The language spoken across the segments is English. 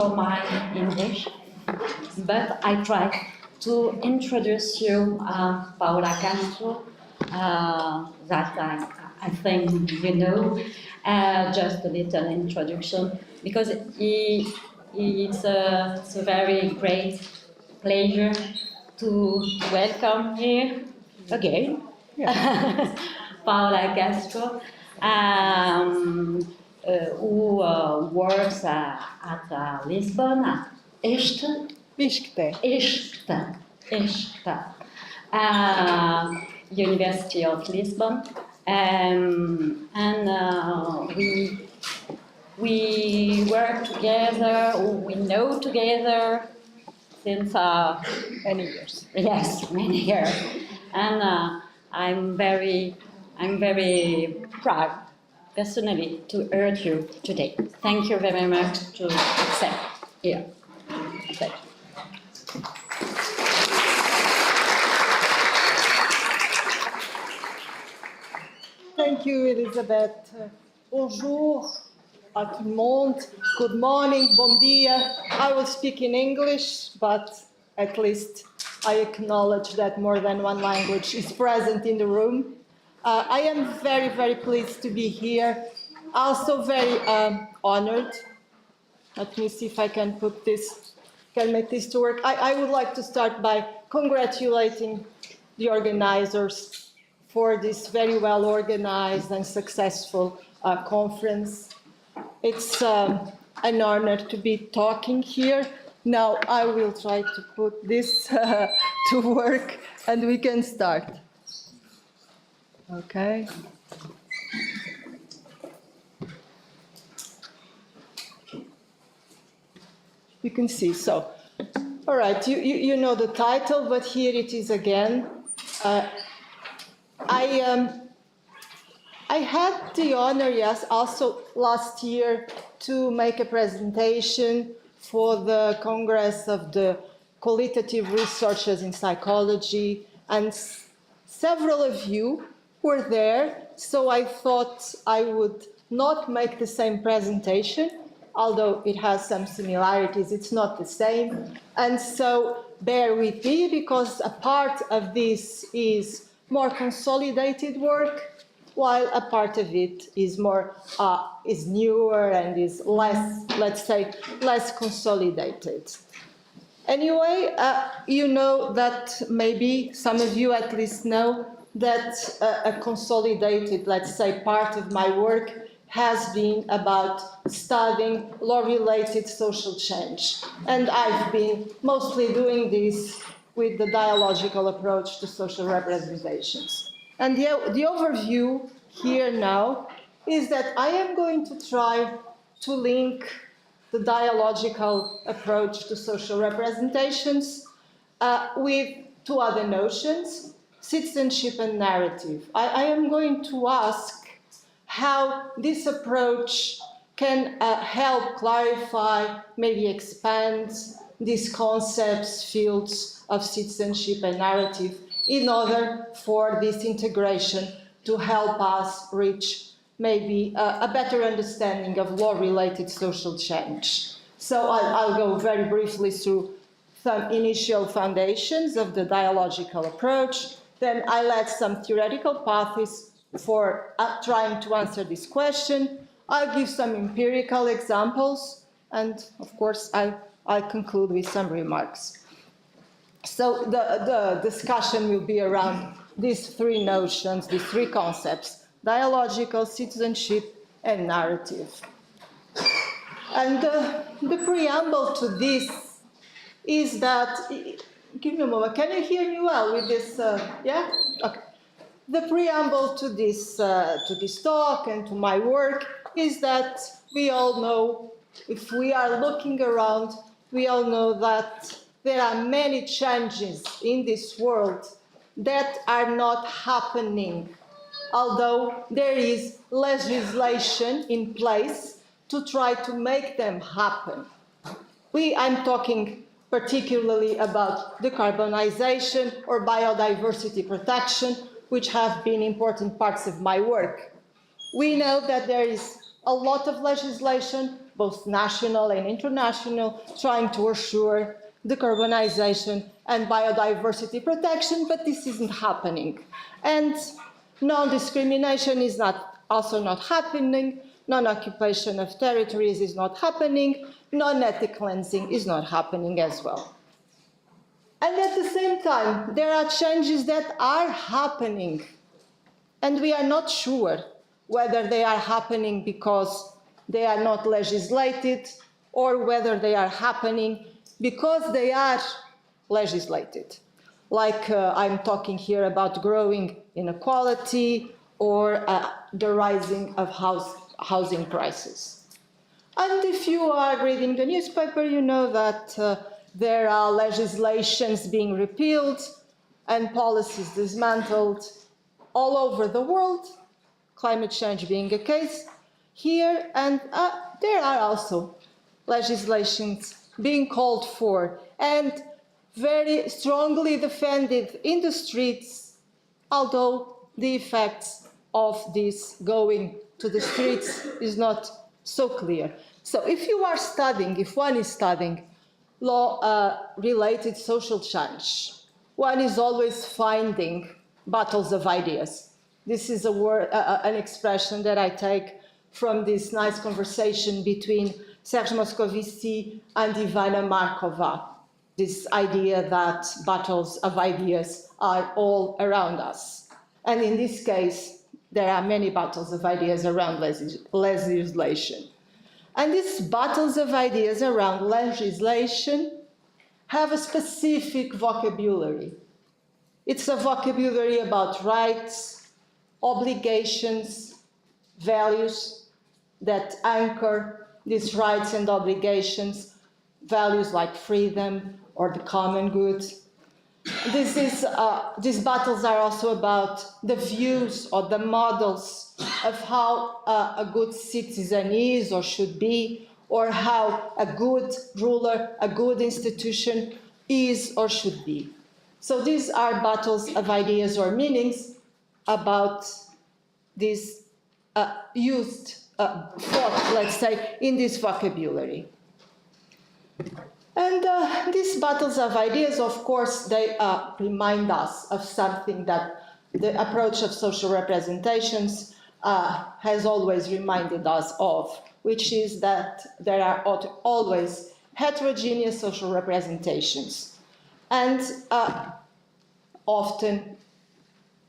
for my English, but I try to introduce you Paula Castro, that I think you know, just a little introduction, because it's a very great pleasure to welcome here again, yeah. Paula Castro, who works at Lisbon, at University of Lisbon, and we work together, we know together since many years. Yes, many years, and I'm very proud personally to urge you today. Thank you very much to accept here. Thank you. Thank you, Elisabeth. Bonjour à tout le monde. Good morning, bon dia. I will speak in English, but at least I acknowledge that more than one language is present in the room. I am very pleased to be here. Also very honored. Let me see if I can make this to work. I would like to start by congratulating the organizers for this very well organized and successful conference. It's an honor to be talking here. Now I will try to put this to work and we can start. Okay. You can see, so, all right, you know the title, but here it is again. I had the honor, yes, also last year to make a presentation for the Congress of the Qualitative Researchers in Psychology, and several of you were there, so I thought I would not make the same presentation, although it has some similarities, it's not the same. And so bear with me, because a part of this is more consolidated work, while a part of it is more is newer and is less, let's say, less consolidated. Anyway, you know that maybe some of you at least know that a consolidated, let's say, part of my work has been about studying law-related social change. And I've been mostly doing this with the dialogical approach to social representations. And the overview here now is that I am going to try to link the dialogical approach to social representations with two other notions, citizenship and narrative. I am going to ask how this approach can help clarify, maybe expand these concepts, fields of citizenship and narrative in order for this integration to help us reach maybe a better understanding of law-related social change. So I'll go very briefly through some initial foundations of the dialogical approach. Then I'll add some theoretical paths for trying to answer this question. I'll give some empirical examples, and of course I'll conclude with some remarks. So the discussion will be around these three notions, these three concepts: dialogical, citizenship, and narrative. And the preamble to this is that, give me a moment, can you hear me well with this, yeah? Okay. The preamble to this talk and to my work is that we all know, if we are looking around, we all know that there are many changes in this world that are not happening, although there is legislation in place to try to make them happen. I'm talking particularly about decarbonization or biodiversity protection, which have been important parts of my work. We know that there is a lot of legislation, both national and international, trying to assure decarbonization and biodiversity protection, but this isn't happening. And non-discrimination is also not happening, non-occupation of territories is not happening, non-ethnic cleansing is not happening as well. And at the same time, there are changes that are happening, and we are not sure whether they are happening because they are not legislated or whether they are happening because they are legislated. Like I'm talking here about growing inequality or the rising of housing prices. And if you are reading the newspaper, you know that there are legislations being repealed and policies dismantled all over the world, climate change being a case here, and there are also legislations being called for and very strongly defended in the streets, although the effects of this going to the streets is not so clear. So if one is studying law-related social change, one is always finding battles of ideas. This is a word, an expression that I take from this nice conversation between Serge Moscovici and Ivana Markova. This idea that battles of ideas are all around us. And in this case, there are many battles of ideas around legislation. And these battles of ideas around legislation have a specific vocabulary. It's a vocabulary about rights, obligations, values that anchor these rights and obligations, values like freedom or the common good. These battles are also about the views or the models of how a good citizen is or should be, or how a good ruler, a good institution is or should be. So these are battles of ideas or meanings about this used thought, let's say, in this vocabulary. And these battles of ideas, of course, they remind us of something that the approach of social representations has always reminded us of, which is that there are always heterogeneous social representations. And often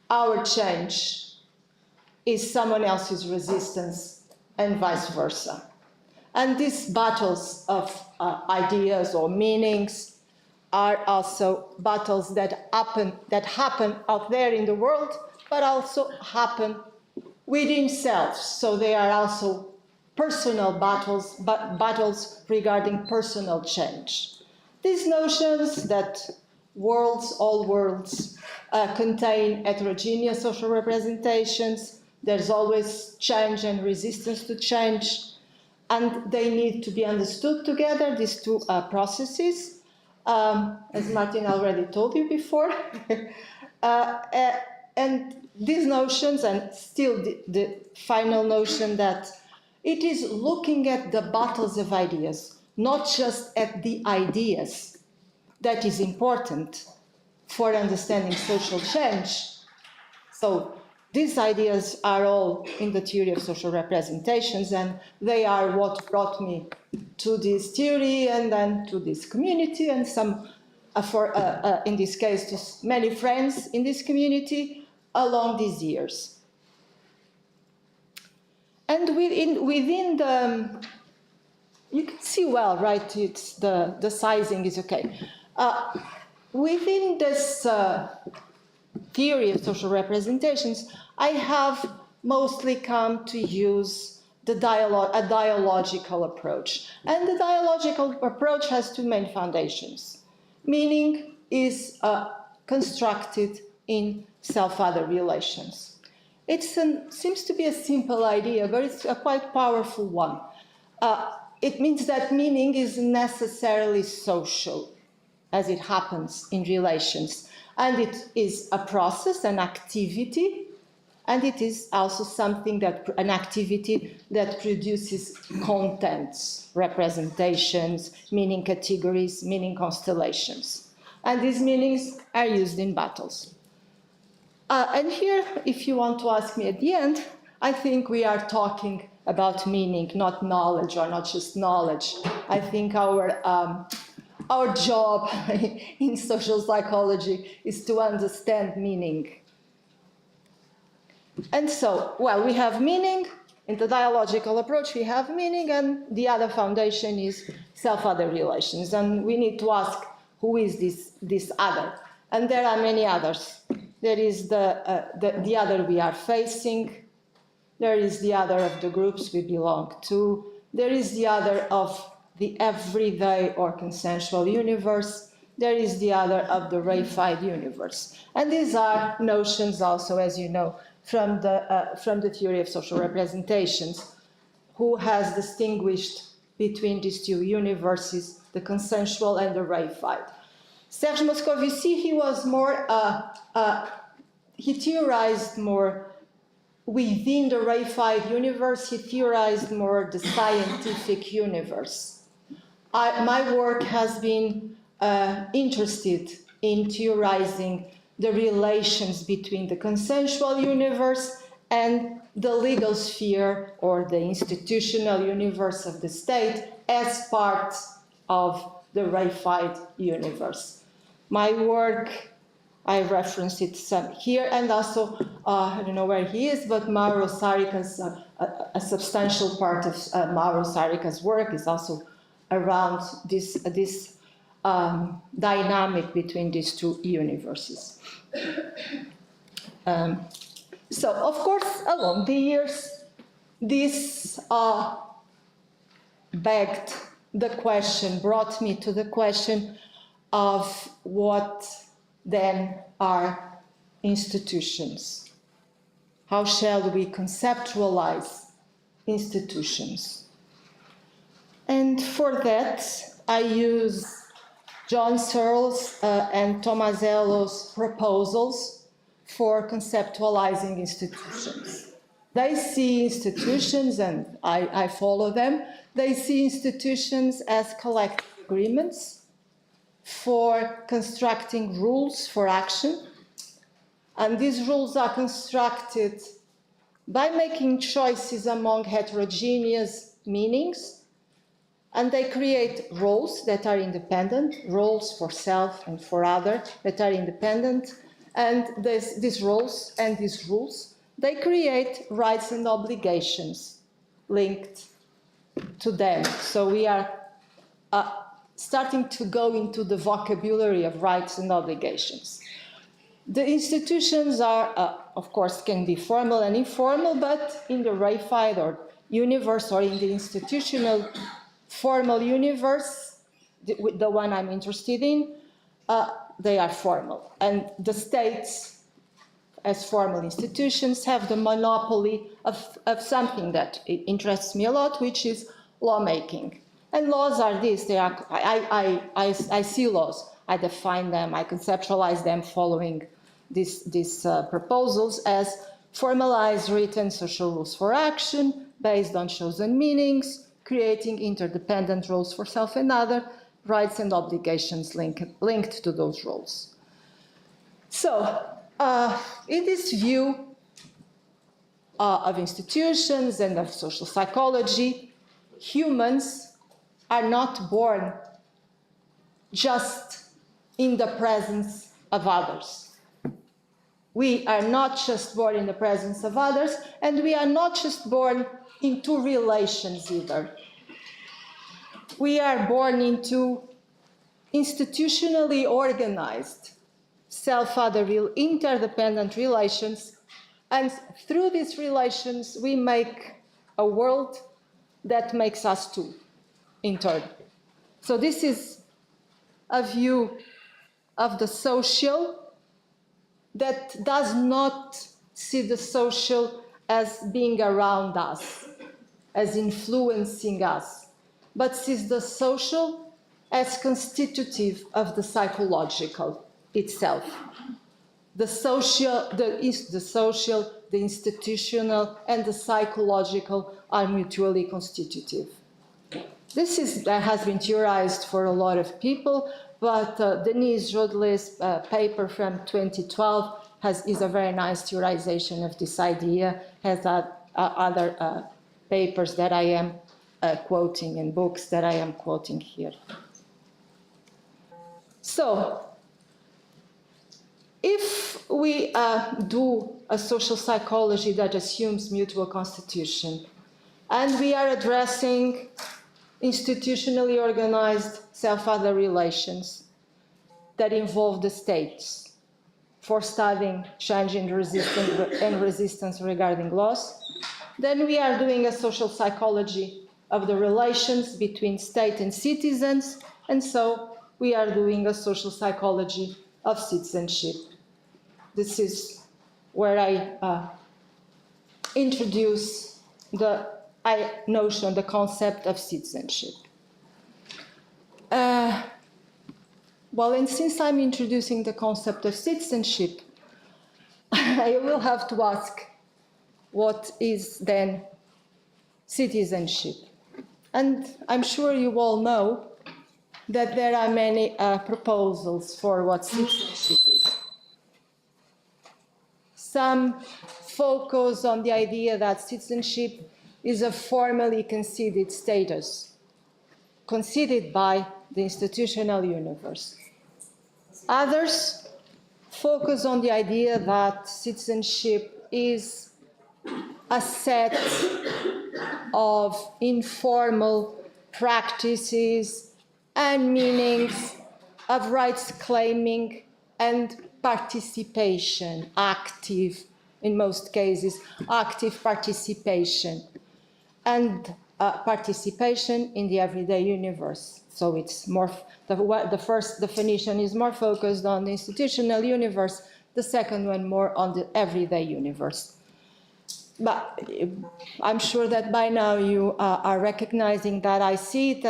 our change is someone else's resistance and vice versa. And these battles of ideas or meanings are also battles that happen out there in the world, but also happen within selves. So they are also personal battles, but battles regarding personal change. These notions that all worlds contain heterogeneous social representations, there's always change and resistance to change, and they need to be understood together, these two processes, as Martin already told you before. And these notions, and still the final notion that it is looking at the battles of ideas, not just at the ideas, that is important for understanding social change. So these ideas are all in the theory of social representations, and they are what brought me to this theory and then to this community, and some, in this case, to many friends in this community along these years. And within the, you can see well, right? It's the sizing is okay. Within this theory of social representations, I have mostly come to use a dialogical approach. And the dialogical approach has two main foundations. Meaning is constructed in self-other relations. It seems to be a simple idea, but it's a quite powerful one. It means that meaning is necessarily social, as it happens in relations. And it is a process, an activity, And it is also something that, an activity that produces contents, representations, meaning categories, meaning constellations. And these meanings are used in battles. And here, if you want to ask me at the end, I think we are talking about meaning, not knowledge, or not just knowledge. I think our job in social psychology is to understand meaning. And so, well, we have meaning. In the dialogical approach, we have meaning, and the other foundation is self-other relations. And we need to ask, who is this other? And there are many others. There is the other we are facing. There is the other of the groups we belong to. There is the other of the everyday or consensual universe. There is the other of the reified universe. And these are notions also, as you know, from the theory of social representations, who has distinguished between these two universes, the consensual and the reified. Serge Moscovici, he was more, he theorized more within the reified universe, he theorized more the scientific universe. My work has been interested in theorizing the relations between the consensual universe and the legal sphere or the institutional universe of the state as part of the reified universe. My work, I reference it some here, and also, I don't know where he is, but Mauro Sarica's, a substantial part of Mauro Sarica's work is also around this dynamic between these two universes. So, of course, along the years, this begged the question, brought me to the question of what then are institutions. How shall we conceptualize institutions? And for that, I use John Searle's and Tomasello's proposals for conceptualizing institutions. They see institutions, and I follow them, they see institutions as collective agreements for constructing rules for action. And these rules are constructed by making choices among heterogeneous meanings, and they create roles that are independent, roles for self and for other that are independent, and these roles and these rules, they create rights and obligations linked to them. So we are starting to go into the vocabulary of rights and obligations. The institutions are, of course, can be formal and informal, but in the reified or universe or in the institutional formal universe, the one I'm interested in, they are formal. And the states, as formal institutions, have the monopoly of something that interests me a lot, which is lawmaking. And laws are this, they are, I see laws, I define them, I conceptualize them following these proposals as formalized written social rules for action based on chosen meanings, creating interdependent roles for self and other, rights and obligations linked to those roles. So, in this view of institutions and of social psychology, humans are not born just in the presence of others. We are not just born in the presence of others, and we are not just born into relations either. We are born into institutionally organized, self-other, interdependent relations, and through these relations we make a world that makes us too, in turn. So this is a view of the social that does not see the social as being around us, as influencing us, but sees the social as constitutive of the psychological itself. The social the institutional and the psychological are mutually constitutive. That has been theorized for a lot of people, but Denise Jodel's paper from 2012 is a very nice theorization of this idea, has other papers that I am quoting and books that I am quoting here. So, if we do a social psychology that assumes mutual constitution, and we are addressing institutionally organized self-other relations that involve the states for studying change in resistance regarding loss, then we are doing a social psychology of the relations between state and citizens, and so we are doing a social psychology of citizenship. This is where I introduce the notion, the concept of citizenship. Well, and since I'm introducing the concept of citizenship, I will have to ask, what is then citizenship? And I'm sure you all know that there are many proposals for what citizenship is. Some focus on the idea that citizenship is a formally conceded status, conceded by the institutional universe. Others focus on the idea that citizenship is a set of informal practices and meanings of rights claiming and participation, active, in most cases, active participation, and participation in the everyday universe. So it's more, the first definition is more focused on the institutional universe, the second one more on the everyday universe. But I'm sure that by now you are recognizing that I see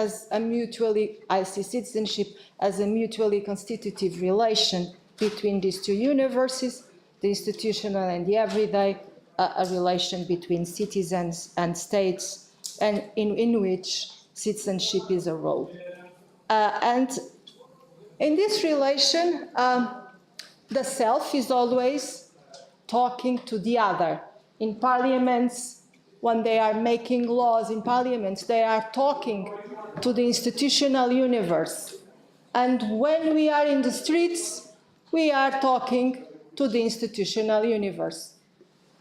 citizenship as a mutually constitutive relation between these two universes, the institutional and the everyday, a relation between citizens and states, and in which citizenship is a role. And in this relation, the self is always talking to the other. In parliaments, when they are making laws in parliaments, they are talking to the institutional universe. And when we are in the streets, we are talking to the institutional universe.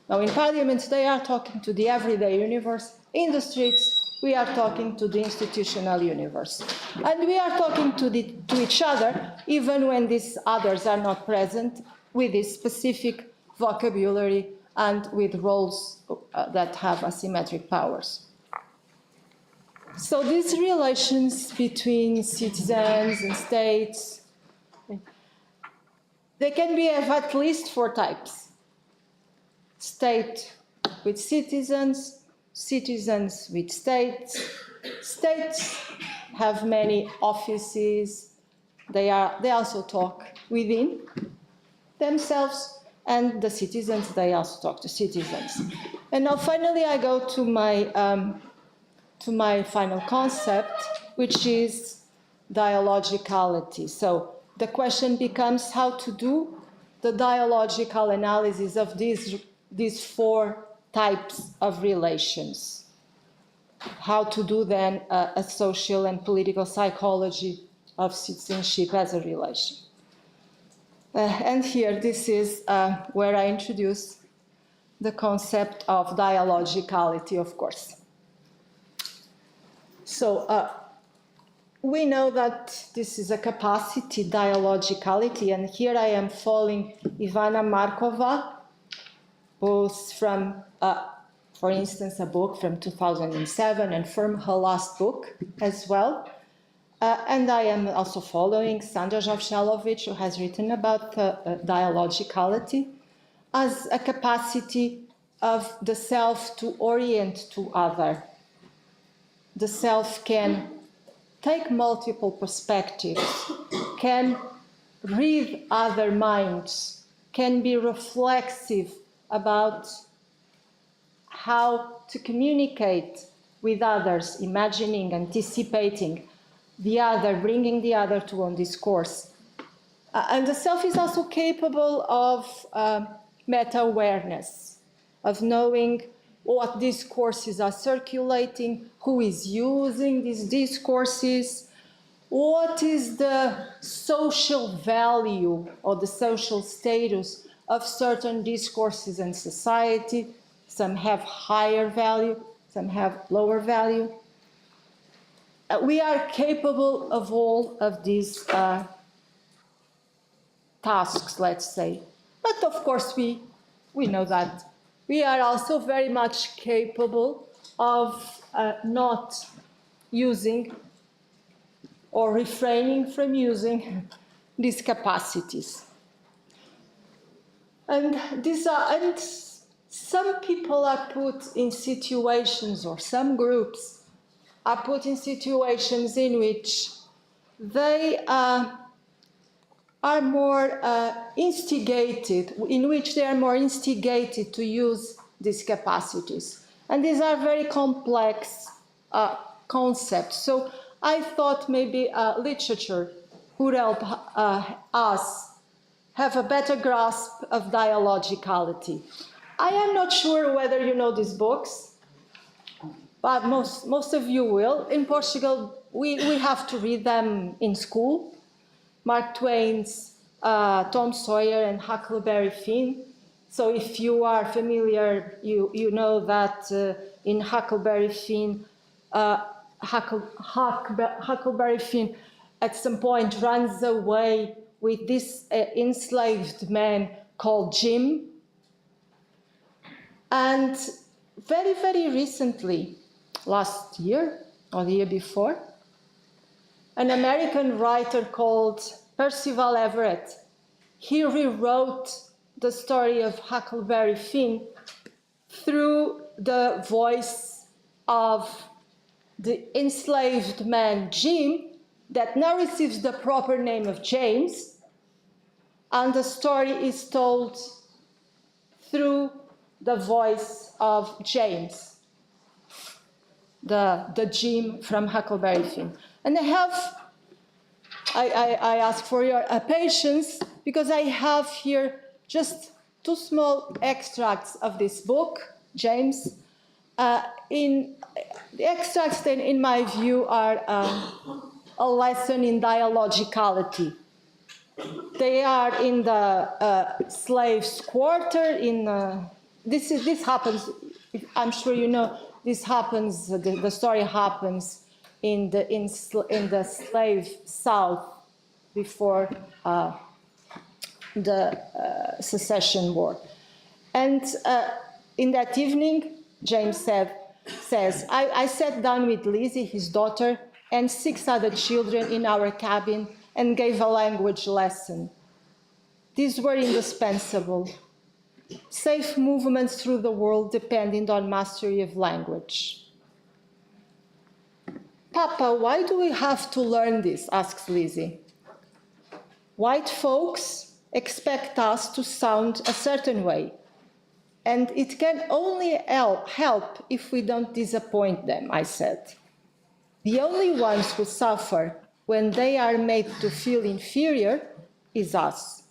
Now, in parliaments, they are talking to the everyday universe. In the streets, we are talking to the institutional universe. And we are talking to each other, even when these others are not present, with this specific vocabulary and with roles that have asymmetric powers. So these relations between citizens and states, they can be of at least 4 types. State with citizens, citizens with states. States have many offices. They also talk within themselves, and the citizens, they also talk to citizens. And now finally I go to my final concept, which is dialogicality. So the question becomes how to do the dialogical analysis of these 4 types of relations. How to do then a social and political psychology of citizenship as a relation. And here, this is where I introduce the concept of dialogicality, of course. So we know that this is a capacity, dialogicality, and here I am following Ivana Markova, both from, for instance, a book from 2007 and from her last book as well. And I am also following Sandra Jovshelovich, who has written about dialogicality as a capacity of the self to orient to other. The self can take multiple perspectives, can read other minds, can be reflexive about how to communicate with others, imagining, anticipating the other, bringing the other to one discourse. And the self is also capable of meta-awareness, of knowing what discourses are circulating, who is using these discourses, what is the social value or the social status of certain discourses in society. Some have higher value, some have lower value. We are capable of all of these tasks, let's say. But of course, we know that we are also very much capable of not using or refraining from using these capacities. And some people are put in situations, or some groups are put in situations in which they are more instigated, to use these capacities. And these are very complex concepts. So I thought maybe literature would help us have a better grasp of dialogicality. I am not sure whether you know these books, but most of you will. In Portugal, we have to read them in school. Mark Twain's Tom Sawyer and Huckleberry Finn. So if you are familiar, you know that in Huckleberry Finn, Huckleberry Finn at some point runs away with this enslaved man called Jim. And very, very recently, last year or the year before, an American writer called Percival Everett, he rewrote the story of Huckleberry Finn through the voice of the enslaved man Jim, that now receives the proper name of James, and the story is told through the voice of James, the Jim from Huckleberry Finn. And I ask for your patience, because I have here just 2 small extracts of this book, James. The extracts, then, in my view, are a lesson in dialogicality. They are in the slaves' quarter. This happens. I'm sure you know. This happens. The story happens in the slave South before the Secession War. And in that evening, James says, I sat down with Lizzie, his daughter, and 6 other children in our cabin and gave a language lesson. These were indispensable. Safe movements through the world depending on mastery of language. Papa, why do we have to learn this? Asks Lizzie. White folks expect us to sound a certain way, and it can only help if we don't disappoint them, I said. The only ones who suffer when they are made to feel inferior is us.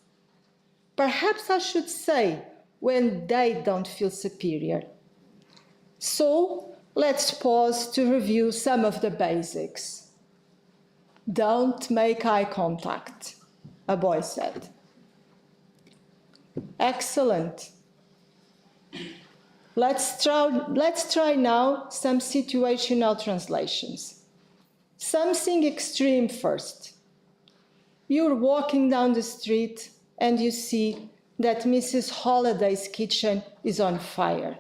Perhaps I should say, when they don't feel superior. So let's pause to review some of the basics. Don't make eye contact, a boy said. Excellent. Let's try now some situational translations. Something extreme first. You're walking down the street and you see that Mrs. Holliday's kitchen is on fire.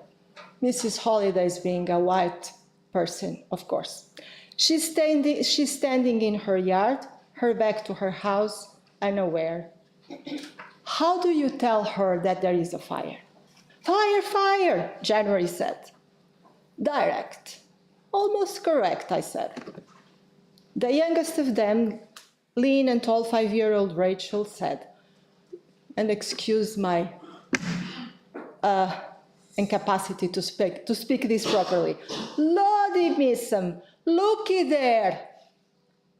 Mrs. Holliday being a white person, of course. She's standing in her yard, her back to her house, unaware. How do you tell her that there is a fire? Fire, fire, January said. Direct. Almost correct, I said. The youngest of them, lean and tall 5-year-old Rachel, said, and excuse my incapacity to speak this properly. Lordy missum, looky there.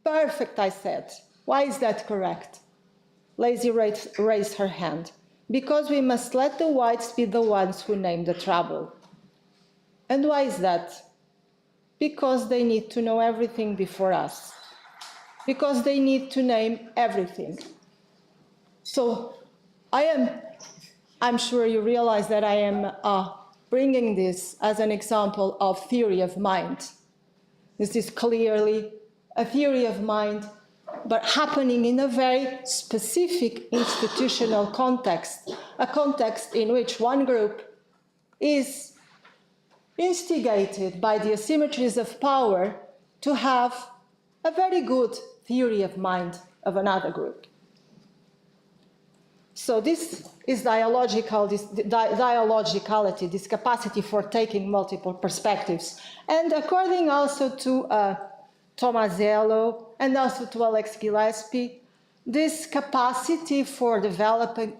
Perfect, I said. Why is that correct? Lazy raised her hand. Because we must let the whites be the ones who name the trouble. And why is that? Because they need to know everything before us. Because they need to name everything. So I'm sure you realize that I am bringing this as an example of theory of mind. This is clearly a theory of mind, but happening in a very specific institutional context, a context in which one group is instigated by the asymmetries of power to have a very good theory of mind of another group. So this is dialogicality, this capacity for taking multiple perspectives. And according also to Tomasello and also to Alex Gillespie, this capacity for developing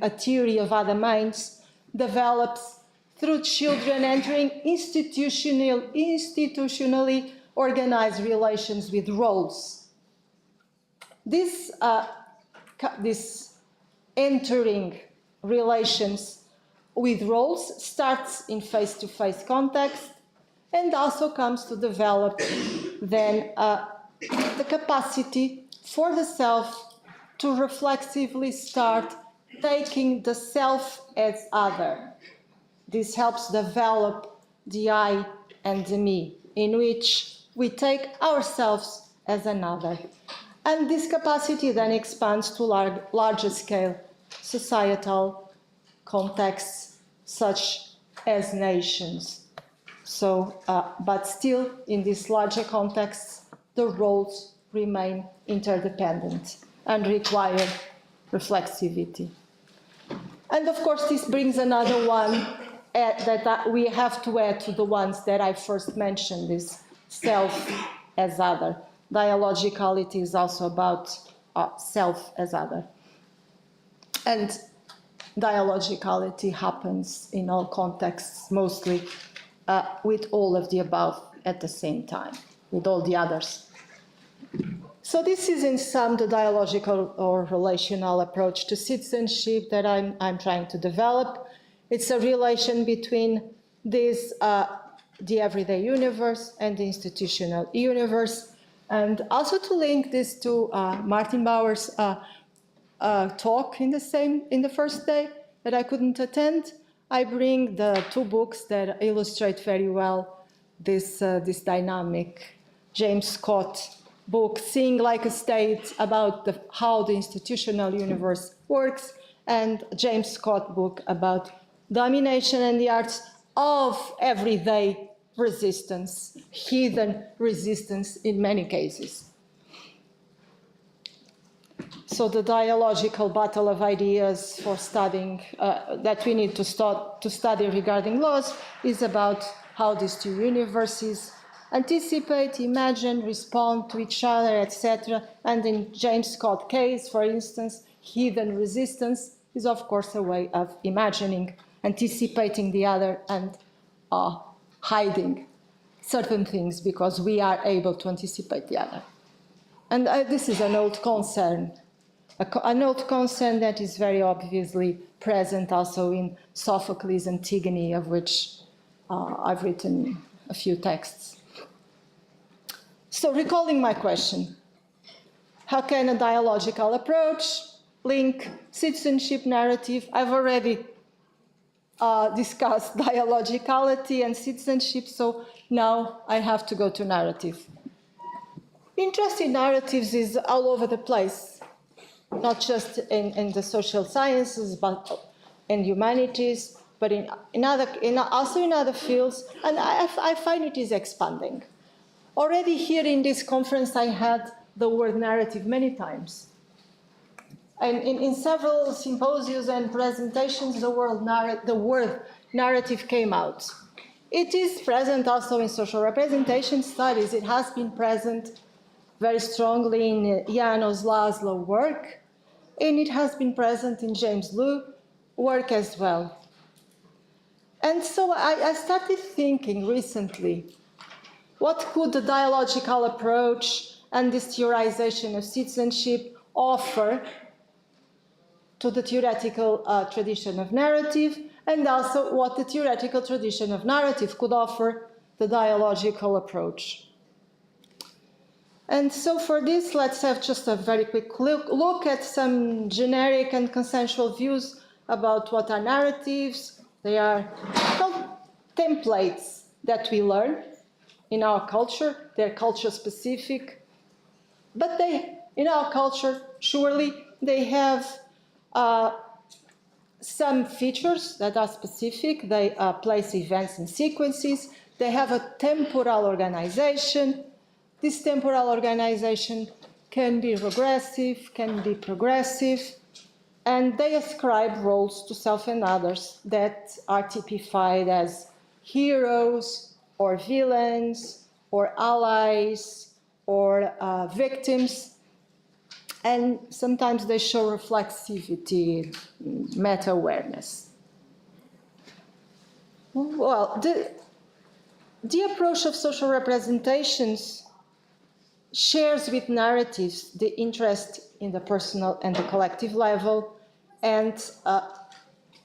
a theory of other minds develops through children entering institutionally organized relations with roles. This entering relations with roles starts in face-to-face context and also comes to develop then the capacity for the self to reflexively start taking the self as other. This helps develop the I and the me, in which we take ourselves as another. And this capacity then expands to larger scale societal contexts, such as nations. So, but still, in these larger contexts, the roles remain interdependent and require reflexivity. And of course, this brings another one that we have to add to the ones that I first mentioned, this self as other. Dialogicality is also about self as other. And dialogicality happens in all contexts, mostly with all of the above at the same time, with all the others. So this is in sum the dialogical or relational approach to citizenship that I'm trying to develop. It's a relation between this, the everyday universe and the institutional universe. And also to link this to Martin Bauer's talk in the first day that I couldn't attend, I bring the two books that illustrate very well this dynamic. James Scott book, Seeing Like a State, about how the institutional universe works, and James Scott book about domination and the arts of everyday resistance, hidden resistance in many cases. So the dialogical battle of ideas for studying, that we need to study regarding laws, is about how these two universes anticipate, imagine, respond to each other, etc. And in James Scott's case, for instance, hidden resistance is of course a way of imagining, anticipating the other, and hiding certain things because we are able to anticipate the other. And this is an old concern, an old concern that is very obviously present also in Sophocles' Antigone, of which I've written a few texts. So recalling my question, how can a dialogical approach link citizenship narrative? I've already discussed dialogicality and citizenship, so now I have to go to narrative. Interest in narratives is all over the place, not just in the social sciences, but in humanities, but also in other fields, and I find it is expanding. Already here in this conference, I had the word narrative many times. And in several symposiums and presentations, the word narrative came out. It is present also in social representation studies. It has been present very strongly in Janos Laszlo work, and it has been present in James Liu's work as well. And so I started thinking recently, what could the dialogical approach and this theorization of citizenship offer to the theoretical tradition of narrative, and also what the theoretical tradition of narrative could offer the dialogical approach. And so for this, let's have just a very quick look at some generic and consensual views about what are narratives. They are called templates that we learn in our culture. They're culture specific, but in our culture, surely they have some features that are specific. They place events in sequences. They have a temporal organization. This temporal organization can be regressive, can be progressive, and they ascribe roles to self and others that are typified as heroes or villains or allies or victims. And sometimes they show reflexivity, meta-awareness. Well, the approach of social representations shares with narratives the interest in the personal and the collective level, and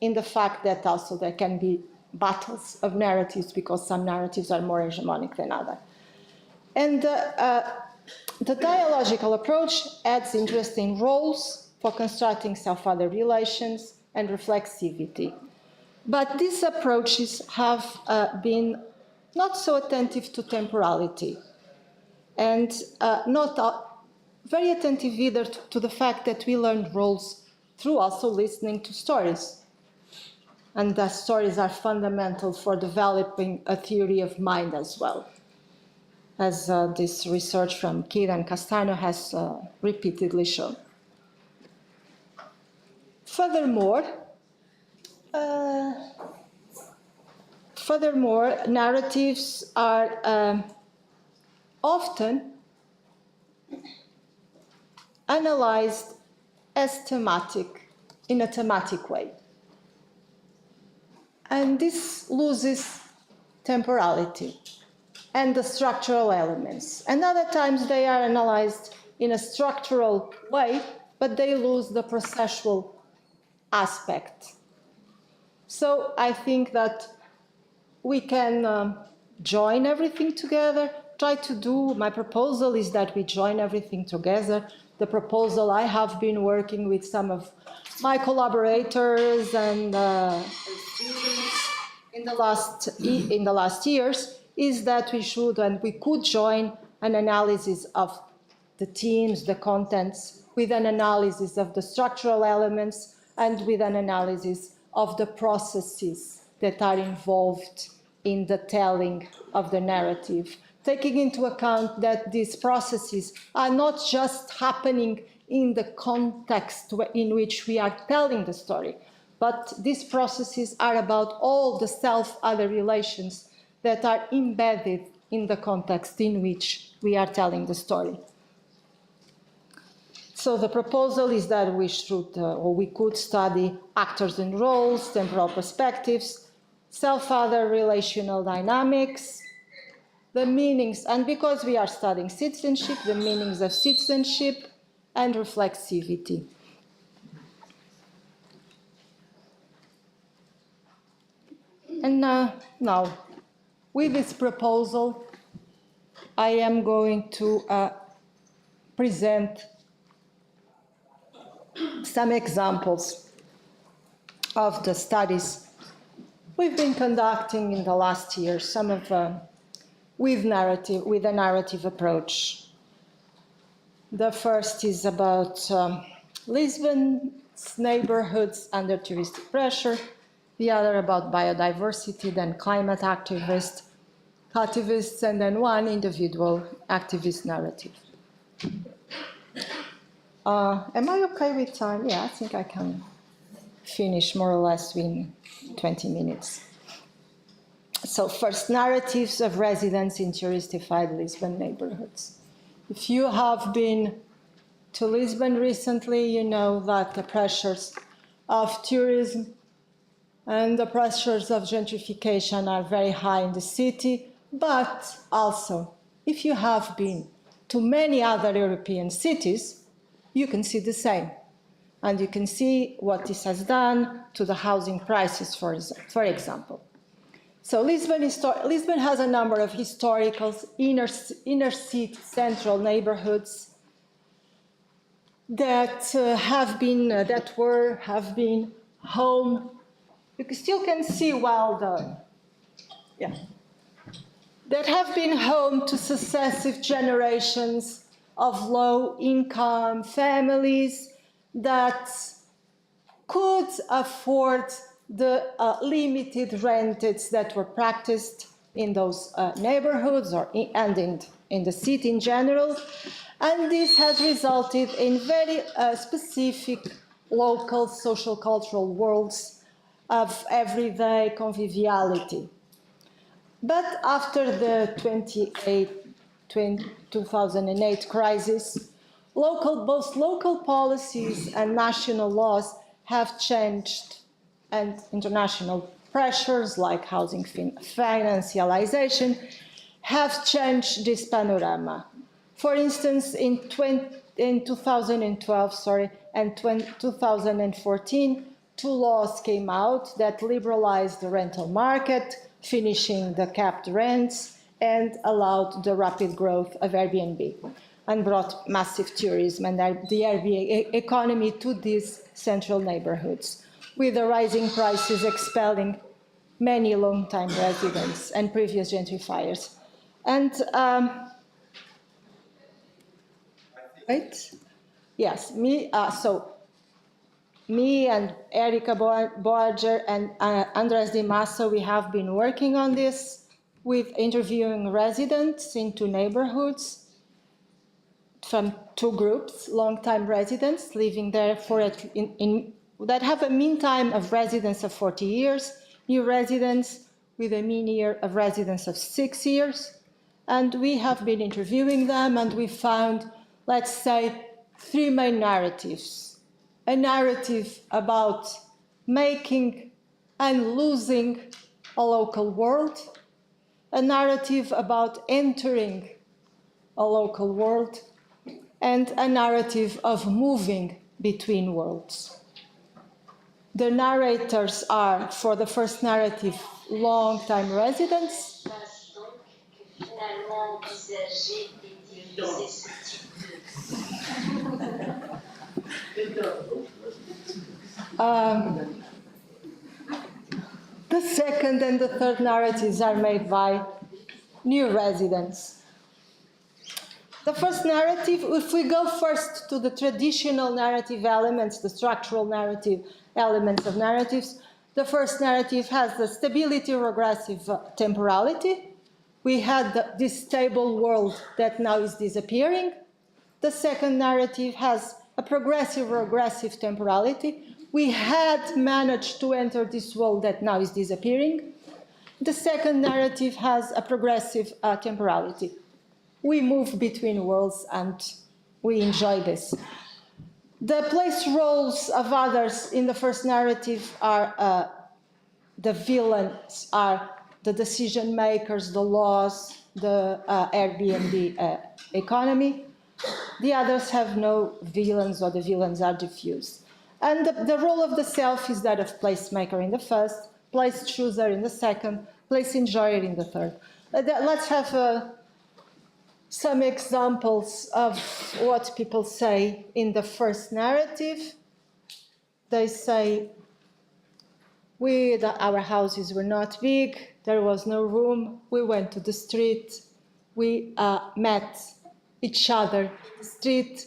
in the fact that also there can be battles of narratives because some narratives are more hegemonic than others. And the dialogical approach adds interest in roles for constructing self-other relations and reflexivity. But these approaches have been not so attentive to temporality, and not very attentive either to the fact that we learn roles through also listening to stories. And that stories are fundamental for developing a theory of mind as well, as this research from Kidd and Castano has repeatedly shown. Furthermore, narratives are often analyzed as thematic, in a thematic way. And this loses temporality and the structural elements. And other times they are analyzed in a structural way, but they lose the processual aspect. So I think that we can join everything together, my proposal is that we join everything together. The proposal I have been working with some of my collaborators and students in the last years is that we should and we could join an analysis of the themes, the contents, with an analysis of the structural elements and with an analysis of the processes that are involved in the telling of the narrative, taking into account that these processes are not just happening in the context in which we are telling the story, but these processes are about all the self-other relations that are embedded in the context in which we are telling the story. So the proposal is that we should, or we could study actors and roles, temporal perspectives, self-other relational dynamics, the meanings, and because we are studying citizenship, the meanings of citizenship and reflexivity. And now, with this proposal, I am going to present some examples of the studies we've been conducting in the last year, some of with a narrative approach. The first is about Lisbon's neighborhoods under touristic pressure, the other about biodiversity, then climate activists, and then one individual activist narrative. Am I okay with time? Yeah, I think I can finish more or less in 20 minutes. So first, narratives of residents in touristified Lisbon neighborhoods. If you have been to Lisbon recently, you know that the pressures of tourism and the pressures of gentrification are very high in the city, but also, if you have been to many other European cities, you can see the same. And you can see what this has done to the housing prices, for example. So Lisbon has a number of historical inner city central neighborhoods that have been home. You still can see that have been home to successive generations of low-income families that could afford the limited rents that were practiced in those neighborhoods and in the city in general. And this has resulted in very specific local social cultural worlds of everyday conviviality. But after the 2008 crisis, both local policies and national laws have changed, and international pressures like housing financialization have changed this panorama. For instance, in 2012 and 2014, two laws came out that liberalized the rental market, finishing the capped rents, and allowed the rapid growth of Airbnb, and brought massive tourism and the Airbnb economy to these central neighborhoods, with the rising prices expelling many long-time residents and previous gentrifiers. And me and Erika Borger and Andres Di Massa, we have been working on this with interviewing residents in two neighborhoods from two groups, long-time residents living there that have a mean time of residence of 40 years, new residents with a mean year of residence of 6 years. And we have been interviewing them, and we found, let's say, three main narratives. A narrative about making and losing a local world, a narrative about entering a local world, and a narrative of moving between worlds. The narrators are, for the first narrative, long-time residents. The second and the third narratives are made by new residents. The first narrative, if we go first to the traditional narrative elements, the structural narrative elements of narratives, the first narrative has the stability regressive temporality. We had this stable world that now is disappearing. The second narrative has a progressive regressive temporality. We had managed to enter this world that now is disappearing. The second narrative has a progressive temporality. We move between worlds and we enjoy this. The place roles of others in the first narrative are the villains, are the decision makers, the laws, the Airbnb economy. The others have no villains, or the villains are diffused. And the role of the self is that of placemaker in the first, place chooser in the second, place enjoyer in the third. Let's have some examples of what people say in the first narrative. They say, our houses were not big, there was no room, we went to the street, we met each other in the street,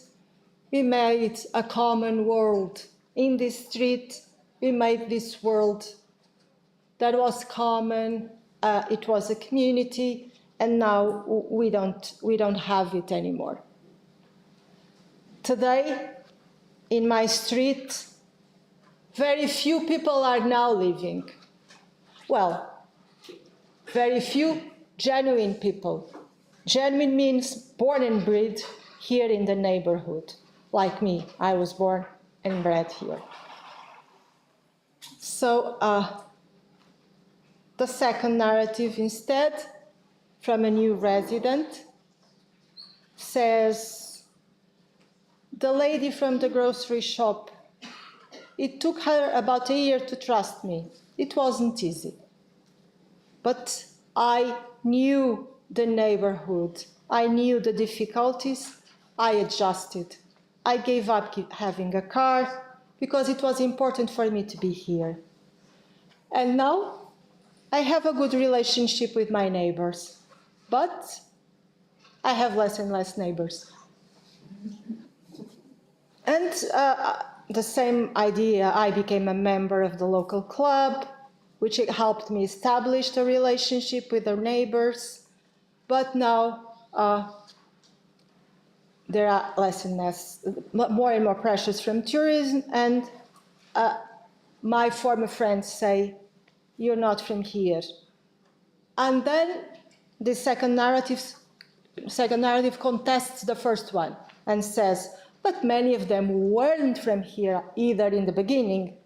we made a common world. In this street, we made this world that was common, it was a community, and now we don't have it anymore. Today, in my street, very few people are now living. Well, very few genuine people. Genuine means born and bred here in the neighborhood. Like me, I was born and bred here. So The second narrative instead, from a new resident, says, the lady from the grocery shop, it took her about a year to trust me. It wasn't easy. But I knew the neighborhood. I knew the difficulties. I adjusted. I gave up having a car because it was important for me to be here. And now I have a good relationship with my neighbors, but I have less and less neighbors. And the same idea, I became a member of the local club, which helped me establish a relationship with the neighbors. But now there are less and less, more and more pressures from tourism, and my former friends say, you're not from here. And then the second narrative contests the first one and says, but many of them weren't from here either in the beginning.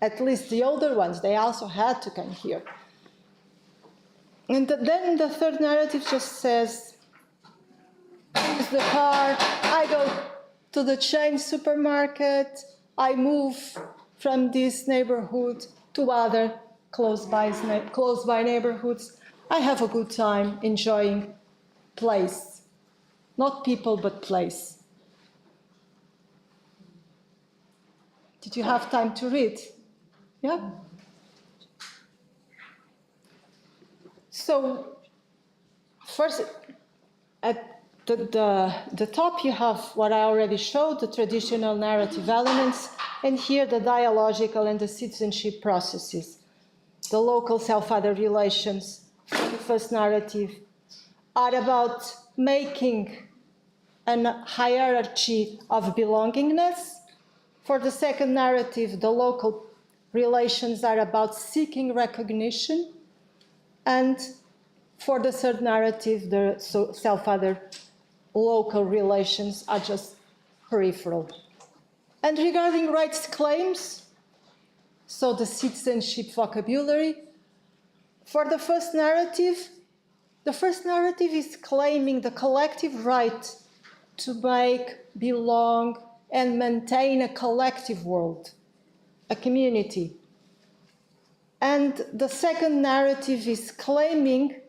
At least the older ones, they also had to come here. And then the third narrative just says, it's the car, I go to the chain supermarket, I move from this neighborhood to other close by neighborhoods. I have a good time enjoying place. Not people, but place. Did you have time to read? Yeah? So, first, at the top you have what I already showed, the traditional narrative elements, and here the dialogical and the citizenship processes. The local self-other relations, the first narrative, are about making a hierarchy of belongingness. For the second narrative, the local relations are about seeking recognition. And for the third narrative, the self-other local relations are just peripheral. And regarding rights claims, so the citizenship vocabulary, for the first narrative is claiming the collective right to make, belong, and maintain a collective world, a community. And the second narrative is claiming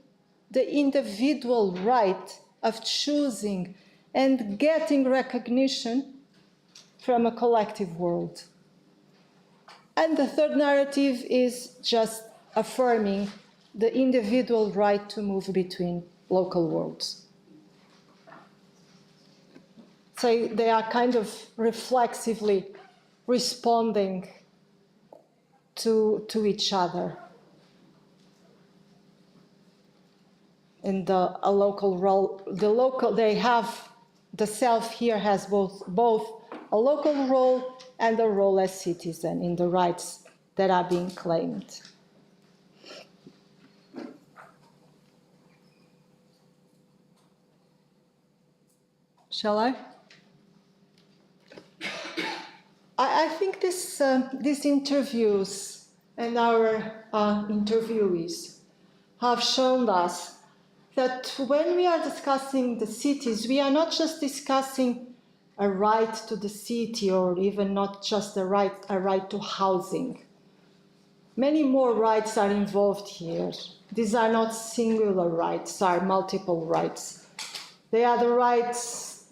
the individual right of choosing and getting recognition from a collective world. And the third narrative is just affirming the individual right to move between local worlds. So they are kind of reflexively responding to each other. In a local role, they have, the self here has both a local role and a role as citizen in the rights that are being claimed. Shall I? I think these interviews and our interviewees have shown us that when we are discussing the cities, we are not just discussing a right to the city or even not just a right to housing. Many more rights are involved here. These are not singular rights, are multiple rights. They are the rights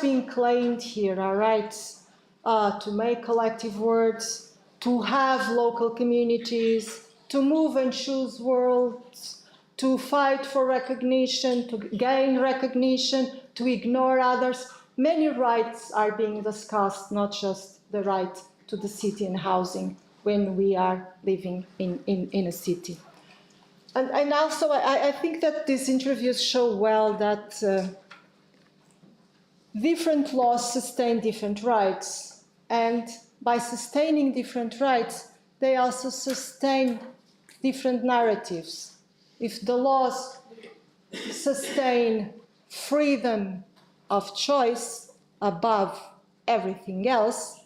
being claimed here are rights to make collective words, to have local communities, to move and choose worlds, to fight for recognition, to gain recognition, to ignore others. Many rights are being discussed, not just the right to the city and housing when we are living in a city. And also, I think that these interviews show well that different laws sustain different rights. And by sustaining different rights, they also sustain different narratives. If the laws sustain freedom of choice above everything else,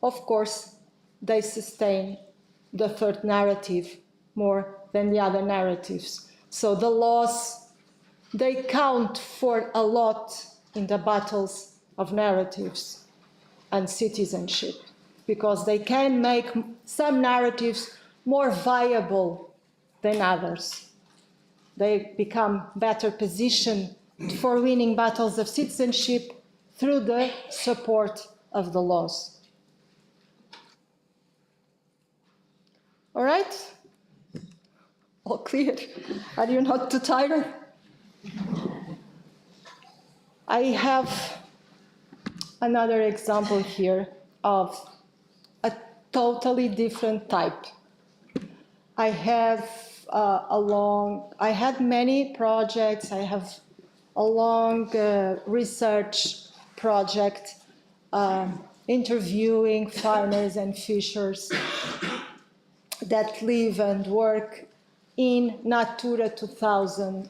of course, they sustain the third narrative, more than the other narratives. So the laws, they count for a lot in the battles of narratives and citizenship, because they can make some narratives more viable than others. They become better positioned for winning battles of citizenship through the support of the laws. All right? All clear? Are you not too tired? I have another example here of a totally different type. I had many projects. I have a long research project interviewing farmers and fishers that live and work in Natura 2000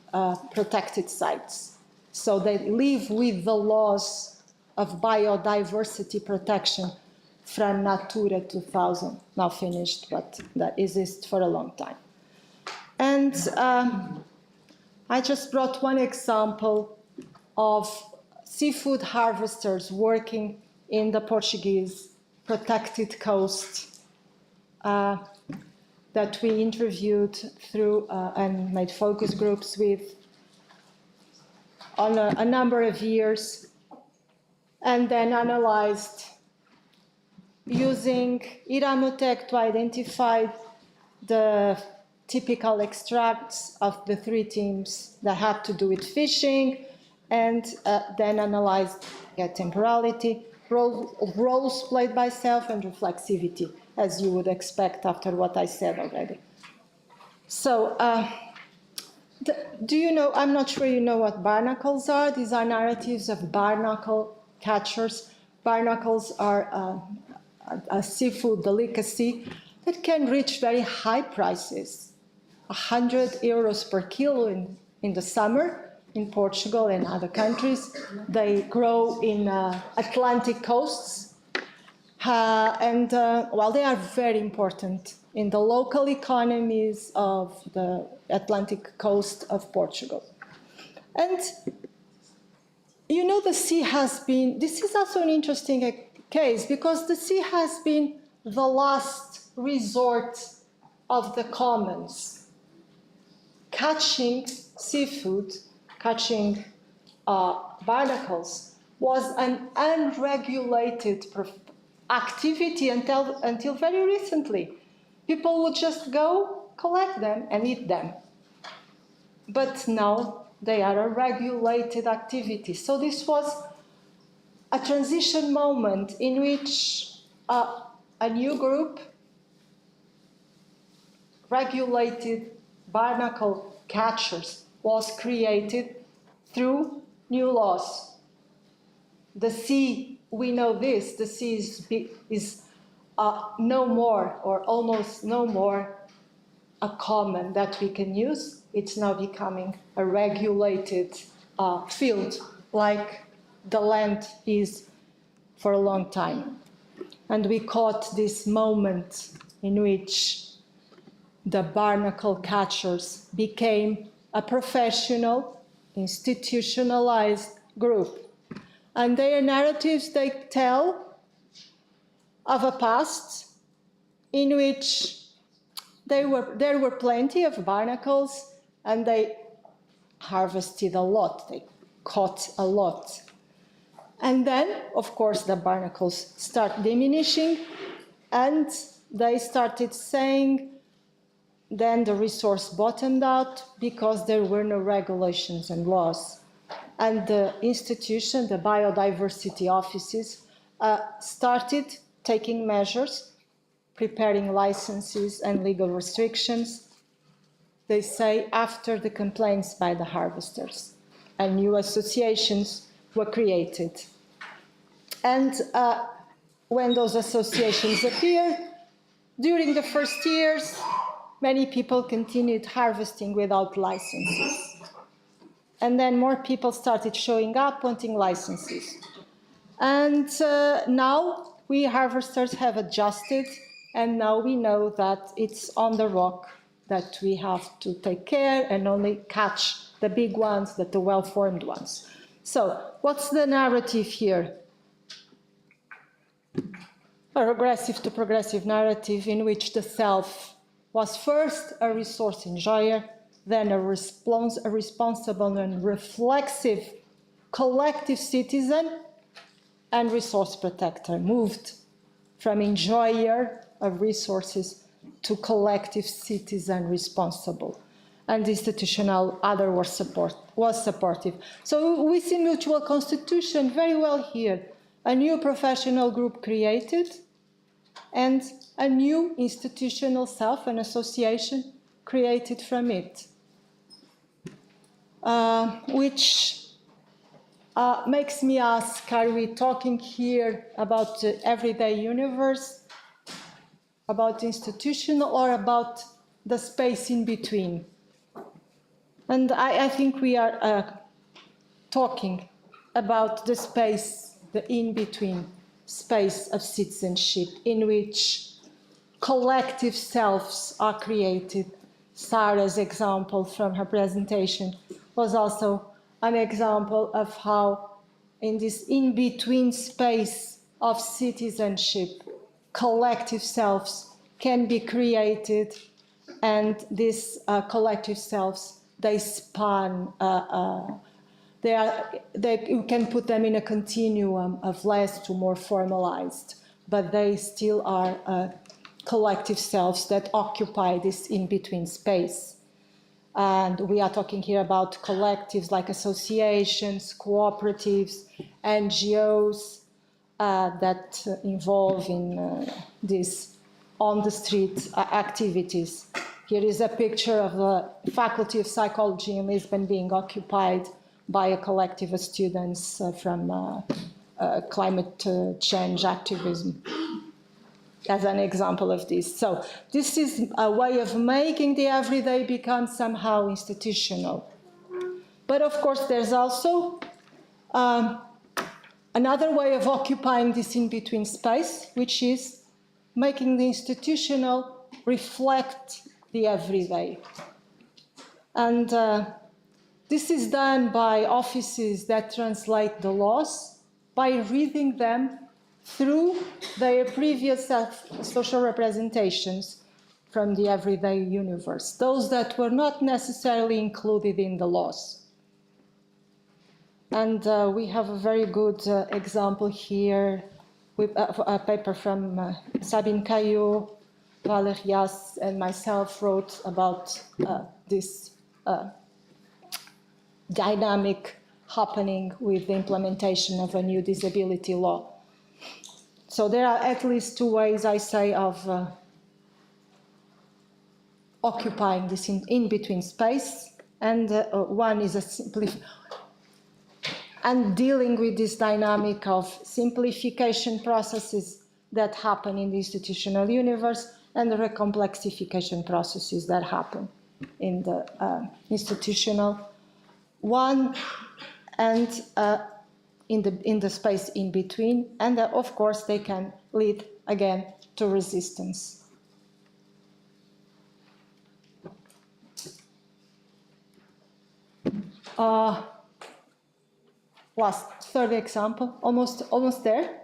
protected sites. So they live with the laws of biodiversity protection from Natura 2000, now finished, but that exists for a long time. And I just brought one example of seafood harvesters working in the Portuguese protected coast that we interviewed through and made focus groups with on a number of years, and then analyzed using Iramotec to identify the typical extracts of the three teams that had to do with fishing, and then analyzed temporality, roles played by self, and reflexivity, as you would expect after what I said already. So, do you know, I'm not sure you know what barnacles are. These are narratives of barnacle catchers. Barnacles are a seafood delicacy that can reach very high prices, 100 euros per kilo in the summer in Portugal and other countries. They grow in Atlantic coasts, and while they are very important in the local economies of the Atlantic coast of Portugal. And you know, the sea has been, this is also an interesting case, because the sea has been the last resort of the commons. Catching seafood, catching barnacles was an unregulated activity until very recently. People would just go collect them and eat them. But now they are a regulated activity. So this was a transition moment in which a new group, regulated barnacle catchers, was created through new laws. The sea, we know this, the sea is no more, or almost no more, a common that we can use. It's now becoming a regulated field, like the land is for a long time. And we caught this moment in which the barnacle catchers became a professional, institutionalized group. And their narratives, they tell of a past in which there were plenty of barnacles, and they harvested a lot, they caught a lot. And then, of course, the barnacles start diminishing, and they started saying, then the resource bottomed out because there were no regulations and laws. And the institution, the biodiversity offices, started taking measures, preparing licenses and legal restrictions, they say, after the complaints by the harvesters. And new associations were created. And when those associations appeared, during the first years, many people continued harvesting without licenses. And then more people started showing up wanting licenses. And now we harvesters have adjusted, and now we know that it's on the rock that we have to take care and only catch the big ones, the well-formed ones. So what's the narrative here? A regressive to progressive narrative in which the self was first a resource enjoyer, then a responsible and reflexive collective citizen and resource protector, moved from enjoyer of resources to collective citizen responsible. And the institutional other was supportive. So we see mutual constitution very well here. A new professional group created and a new institutional self, an association created from it, which makes me ask, are we talking here about the everyday universe, about institutional, or about the space in between? And I think we are talking about the space, the in-between space of citizenship, in which collective selves are created. Sarah's example from her presentation was also an example of how in this in-between space of citizenship, collective selves can be created, and these collective selves, they span, you can put them in a continuum of less to more formalized, but they still are collective selves that occupy this in-between space. And we are talking here about collectives like associations, cooperatives, NGOs that involve in these on-the-street activities. Here is a picture of the Faculty of Psychology in Lisbon being occupied by a collective of students from climate change activism, as an example of this. So this is a way of making the everyday become somehow institutional. But of course, there's also another way of occupying this in-between space, which is making the institutional reflect the everyday. And this is done by offices that translate the laws, by reading them through their previous social representations from the everyday universe, those that were not necessarily included in the laws. And we have a very good example here with a paper from Sabine Caillot, Valerias, and myself wrote about this dynamic happening with the implementation of a new disability law. So there are at least two ways, I say, of occupying this in-between space, and one is and dealing with this dynamic of simplification processes that happen in the institutional universe and the recomplexification processes that happen in the institutional one, and in the space in between, and of course they can lead again to resistance. Third example, almost there.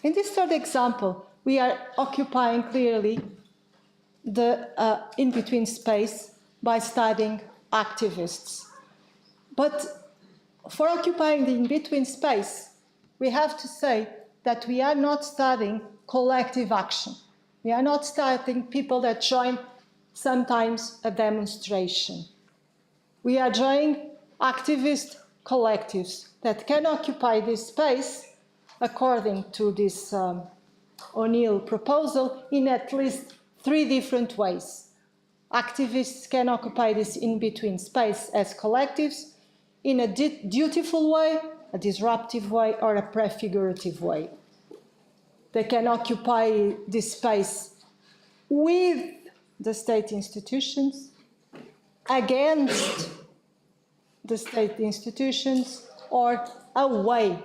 In this third example, we are occupying clearly the in-between space by studying activists. But for occupying the in-between space, we have to say that we are not studying collective action. We are not studying people that join sometimes a demonstration. We are joining activist collectives that can occupy this space, according to this O'Neill proposal, in at least 3 different ways. Activists can occupy this in-between space as collectives in a dutiful way, a disruptive way, or a prefigurative way. They can occupy this space with the state institutions, against the state institutions, or away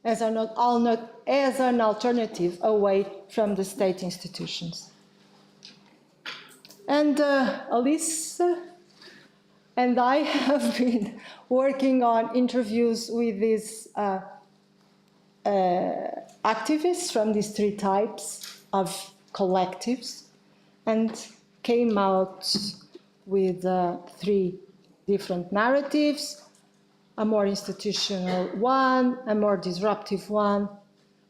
as an alternative away from the state institutions. And Alice and I have been working on interviews with these activists from these three types of collectives and came out with three different narratives: a more institutional one, a more disruptive one,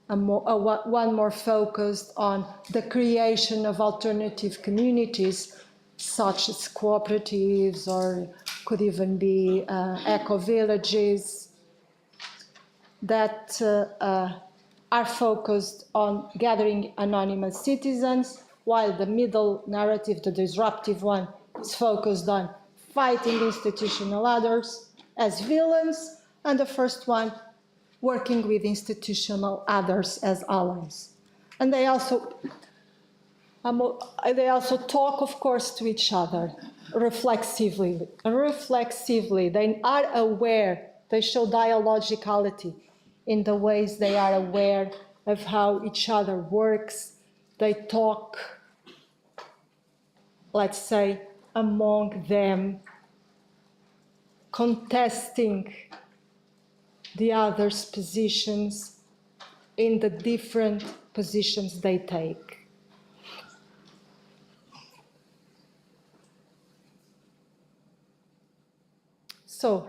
one more focused on the creation of alternative communities, such as cooperatives, or could even be eco-villages, that are focused on gathering anonymous citizens, while the middle narrative, the disruptive one, is focused on fighting institutional others as villains, and the first one working with institutional others as allies. And they also talk, of course, to each other reflexively. They are aware, they show dialogicality in the ways they are aware of how each other works. They talk, let's say, among them, contesting the others' positions in the different positions they take. So,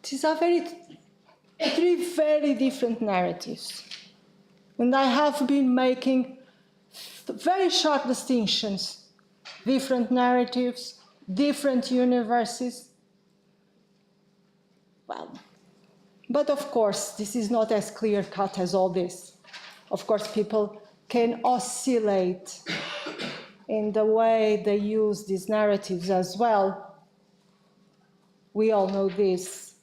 these are three very different narratives. And I have been making very sharp distinctions. Different narratives, different universes. Well, but of course, this is not as clear-cut as all this. Of course, people can oscillate in the way they use these narratives as well. We all know this.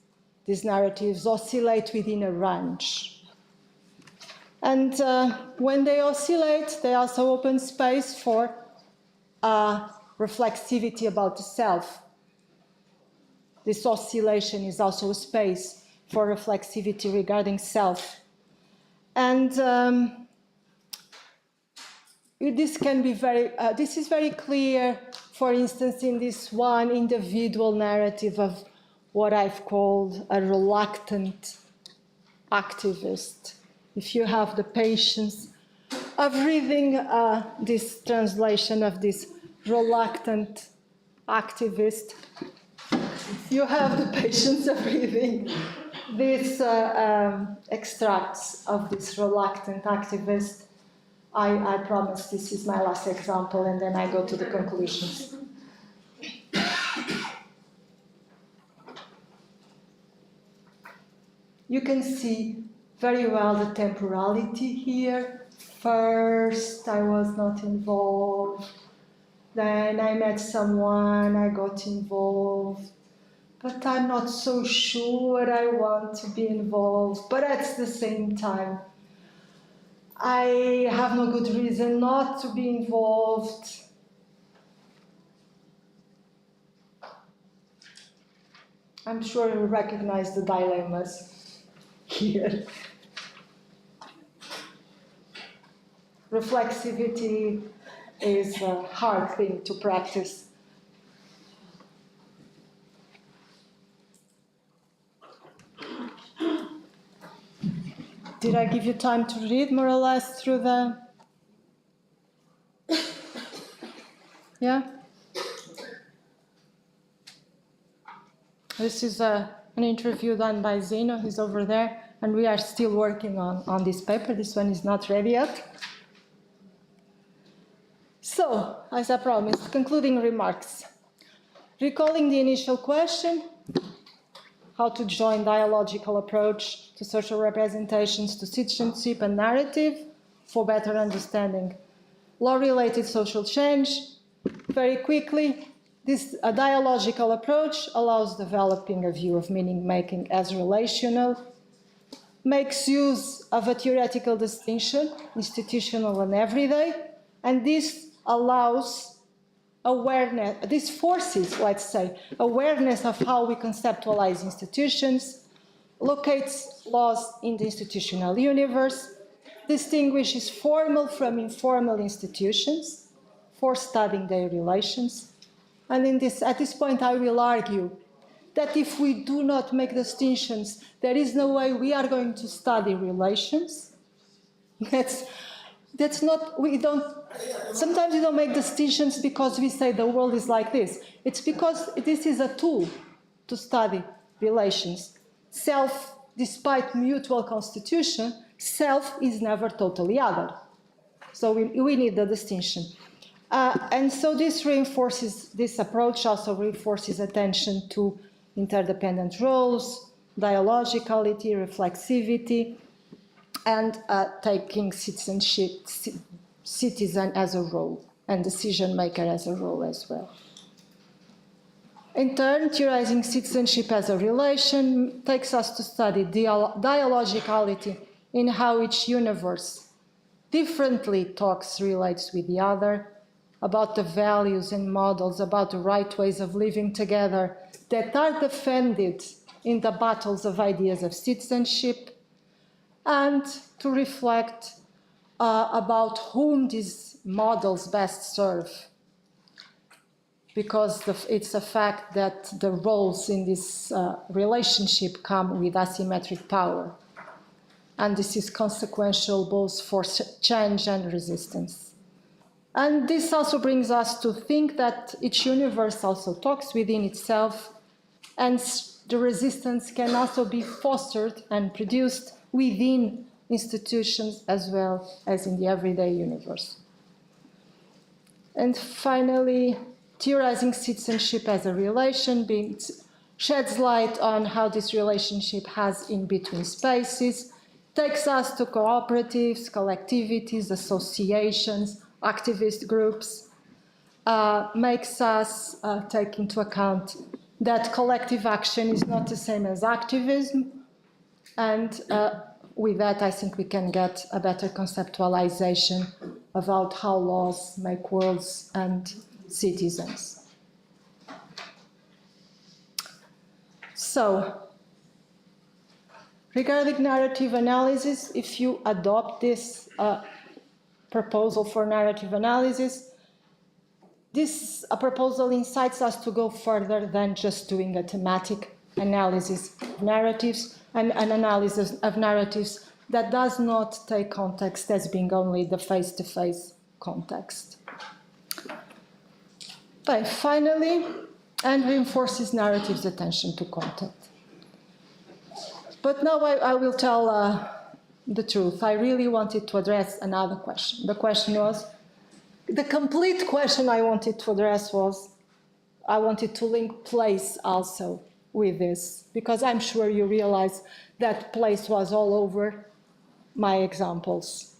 These narratives oscillate within a range. And when they oscillate, they also open space for reflexivity about the self. This oscillation is also a space for reflexivity regarding self. And this is very clear, for instance, in this one individual narrative of what I've called a reluctant activist. If you have the patience of reading this translation of this reluctant activist, if you have the patience of reading these extracts of this reluctant activist, I promise this is my last example, and then I go to the conclusions. You can see very well the temporality here. First, I was not involved. Then I met someone, I got involved. But I'm not so sure I want to be involved. But at the same time, I have no good reason not to be involved. I'm sure you recognize the dilemmas here. Reflexivity is a hard thing to practice. Did I give you time to read more or less through the... Yeah? This is an interview done by Zeno, he's over there, and we are still working on this paper. This one is not ready yet. So, as I promised, concluding remarks. Recalling the initial question, how to join dialogical approach to social representations, to citizenship and narrative for better understanding law-related social change. Very quickly, this dialogical approach allows developing a view of meaning-making as relational, makes use of a theoretical distinction, institutional and everyday, and this allows awareness, this forces, let's say, awareness of how we conceptualize institutions, locates laws in the institutional universe, distinguishes formal from informal institutions for studying their relations. And at this point, I will argue that if we do not make distinctions, there is no way we are going to study relations. That's not, sometimes we don't make distinctions because we say the world is like this. It's because this is a tool to study relations. Self, despite mutual constitution, self is never totally other. So we need the distinction. And so this approach also reinforces attention to interdependent roles, dialogicality, reflexivity, and taking citizen as a role and decision maker as a role as well. In turn, theorizing citizenship as a relation takes us to study dialogicality in how each universe differently talks, relates with the other, about the values and models, about the right ways of living together that are defended in the battles of ideas of citizenship, and to reflect about whom these models best serve. Because it's a fact that the roles in this relationship come with asymmetric power. And this is consequential both for change and resistance. And this also brings us to think that each universe also talks within itself, and the resistance can also be fostered and produced within institutions as well as in the everyday universe. And finally, theorizing citizenship as a relation sheds light on how this relationship has in-between spaces, takes us to cooperatives, collectivities, associations, activist groups, makes us take into account that collective action is not the same as activism, and with that I think we can get a better conceptualization about how laws make worlds and citizens. So, regarding narrative analysis, if you adopt this proposal for narrative analysis, this proposal incites us to go further than just doing a thematic analysis of narratives, and an analysis of narratives that does not take context as being only the face-to-face context. But finally, and reinforces narrative's attention to content. But now I will tell the truth. I really wanted to address another question. The question was, the complete question I wanted to address was, I wanted to link place also with this, because I'm sure you realize that place was all over my examples.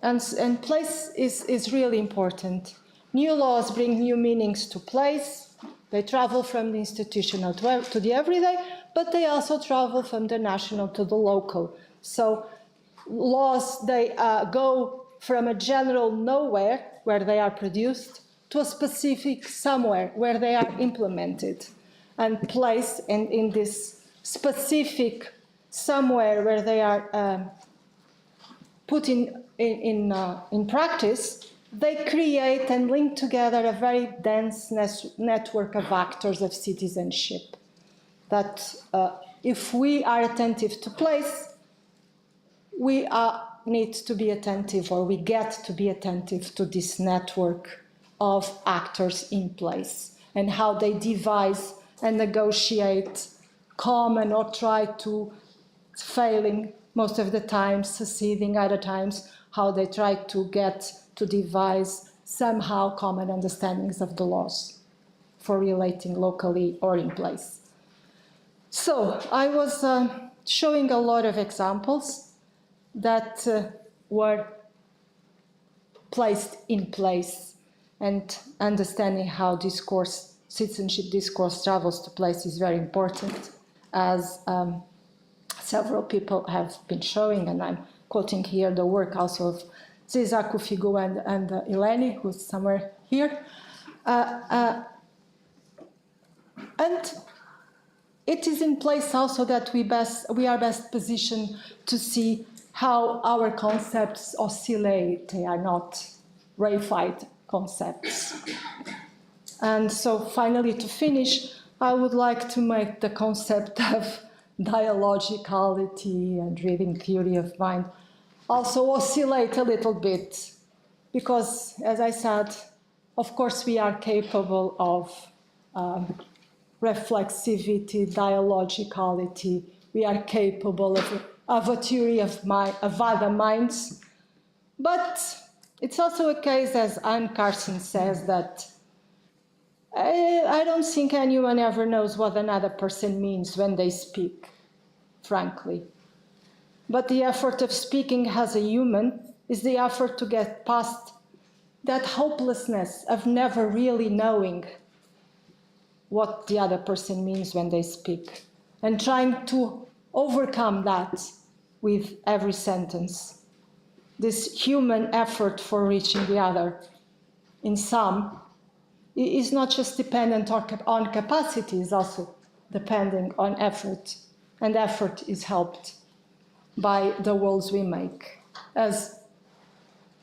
And place is really important. New laws bring new meanings to place. They travel from the institutional to the everyday, but they also travel from the national to the local. So laws, they go from a general nowhere, where they are produced, to a specific somewhere, where they are implemented. And place, and in this specific somewhere where they are put in practice, they create and link together a very dense network of actors of citizenship. That if we are attentive to place, we need to be attentive, or we get to be attentive to this network of actors in place and how they devise and negotiate common, or try to, failing most of the time, succeeding other times, how they try to get to devise somehow common understandings of the laws for relating locally or in place. So I was showing a lot of examples that were placed in place, and understanding how discourse, citizenship discourse travels to place is very important, as several people have been showing, and I'm quoting here the work also of César Kufigu and Eleni, who's somewhere here. And it is in place also that we are best positioned to see how our concepts oscillate. They are not reified concepts. And so finally, to finish, I would like to make the concept of dialogicality and reading theory of mind also oscillate a little bit, because, as I said, of course we are capable of reflexivity, dialogicality. We are capable of a theory of other minds. But it's also a case, as Anne Carson says, that I don't think anyone ever knows what another person means when they speak, frankly. But the effort of speaking as a human is the effort to get past that hopelessness of never really knowing what the other person means when they speak, and trying to overcome that with every sentence. This human effort for reaching the other, in some, is not just dependent on capacity, is also depending on effort, and effort is helped by the worlds we make, as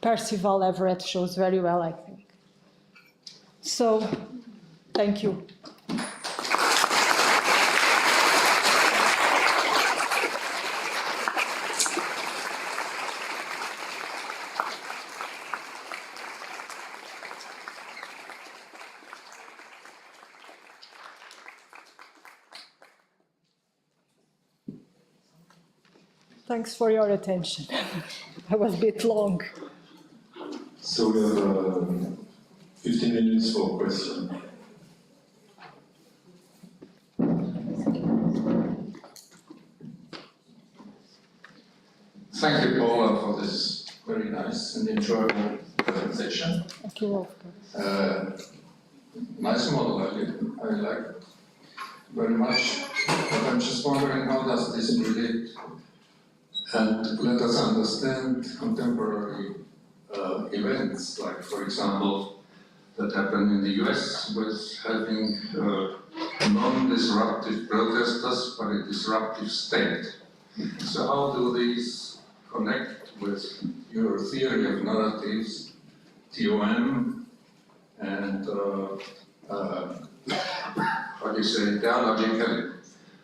Percival Everett shows very well, I think. So, thank you. Thanks for your attention. I was a bit long. So we have 15 minutes for questions. Thank you, Paula, for this very nice and enjoyable presentation. Thank you, Wolfgang. Nice model, I like it very much. But I'm just wondering, how does this relate? And let us understand contemporary events, like, for example, that happened in the US with having non-disruptive protesters, but a disruptive state. So how do these connect with your theory of narratives, TOM, and how do you say, dialogical,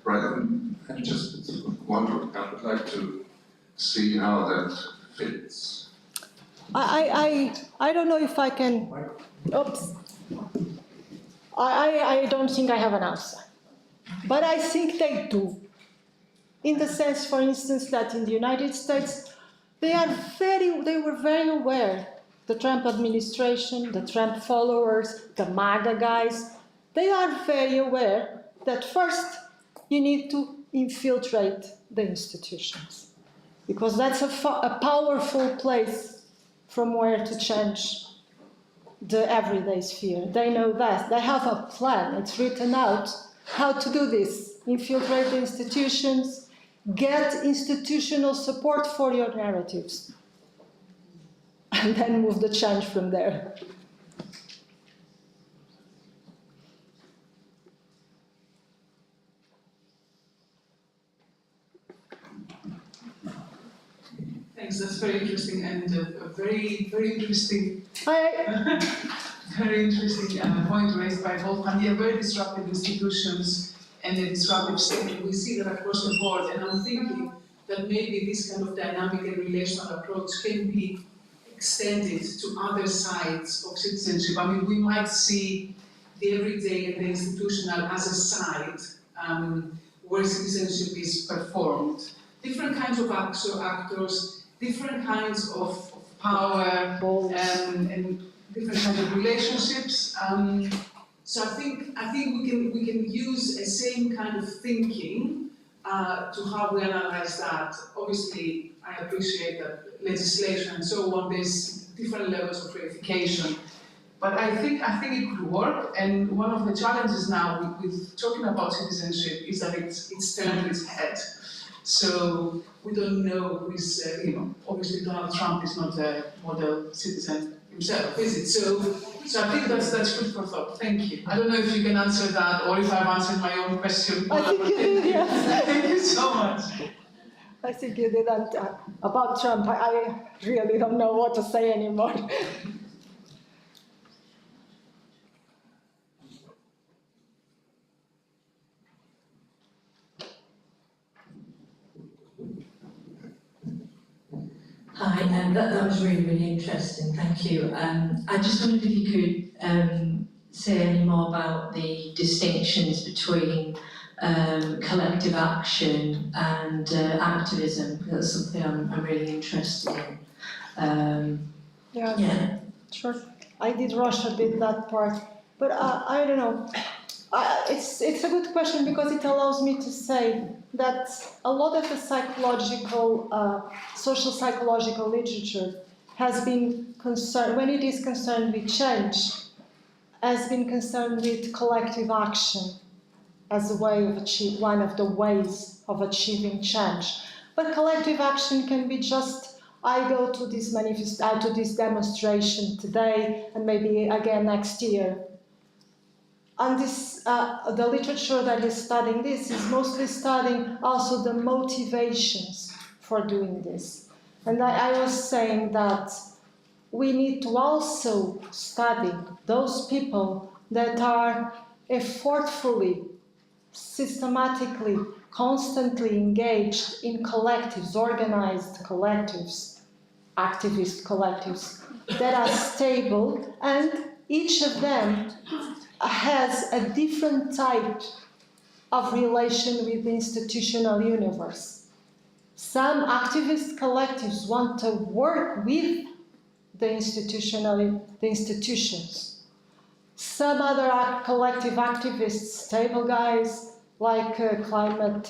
right? And just wondering, I would like to see how that fits. I don't know if I can. Oops. I don't think I have an answer. But I think they do. In the sense, for instance, that in the United States, they were very aware. The Trump administration, the Trump followers, the MAGA guys, they are very aware that first you need to infiltrate the institutions, because that's a powerful place from where to change the everyday sphere. They know that. They have a plan. It's written out how to do this. Infiltrate the institutions, get institutional support for your narratives, and then move the change from there. Thanks, that's very interesting, and a very, very interesting, very interesting point raised by Wolfgang. Yeah, very disruptive institutions and a disruptive state. We see that across the board, and I'm thinking that maybe this kind of dynamic and relational approach can be extended to other sides of citizenship. I mean, we might see the everyday and the institutional as a side where citizenship is performed. Different kinds of actors, different kinds of power, and different kinds of relationships. So I think we can use a same kind of thinking to how we analyze that. Obviously, I appreciate that legislation and so on, there's different levels of verification. But I think it could work, and one of the challenges now with talking about citizenship is that it's turned its head. So we don't know who is, obviously Donald Trump is not a model citizen himself, is it? So I think that's good for thought. Thank you. I don't know if you can answer that or if I've answered my own question. I think you did, yes. Thank you so much. I think you did. And about Trump, I really don't know what to say anymore. Hi, that was really, really interesting, thank you. I just wondered if you could say any more about the distinctions between collective action and activism, because that's something I'm really interested in. Yeah. Sure. I did rush a bit that part, but I don't know. It's a good question because it allows me to say that a lot of the psychological, social psychological literature has been concerned, when it is concerned with change, has been concerned with collective action as a way of one of the ways of achieving change. But collective action can be just, I go to this to this demonstration today and maybe again next year. And this, the literature that is studying this is mostly studying also the motivations for doing this. And I was saying that we need to also study those people that are effortfully, systematically, constantly engaged in collectives, organized collectives, activist collectives that are stable, and each of them has a different type of relation with the institutional universe. Some activist collectives want to work with the institutions. Some other collective activists, stable guys, like Climate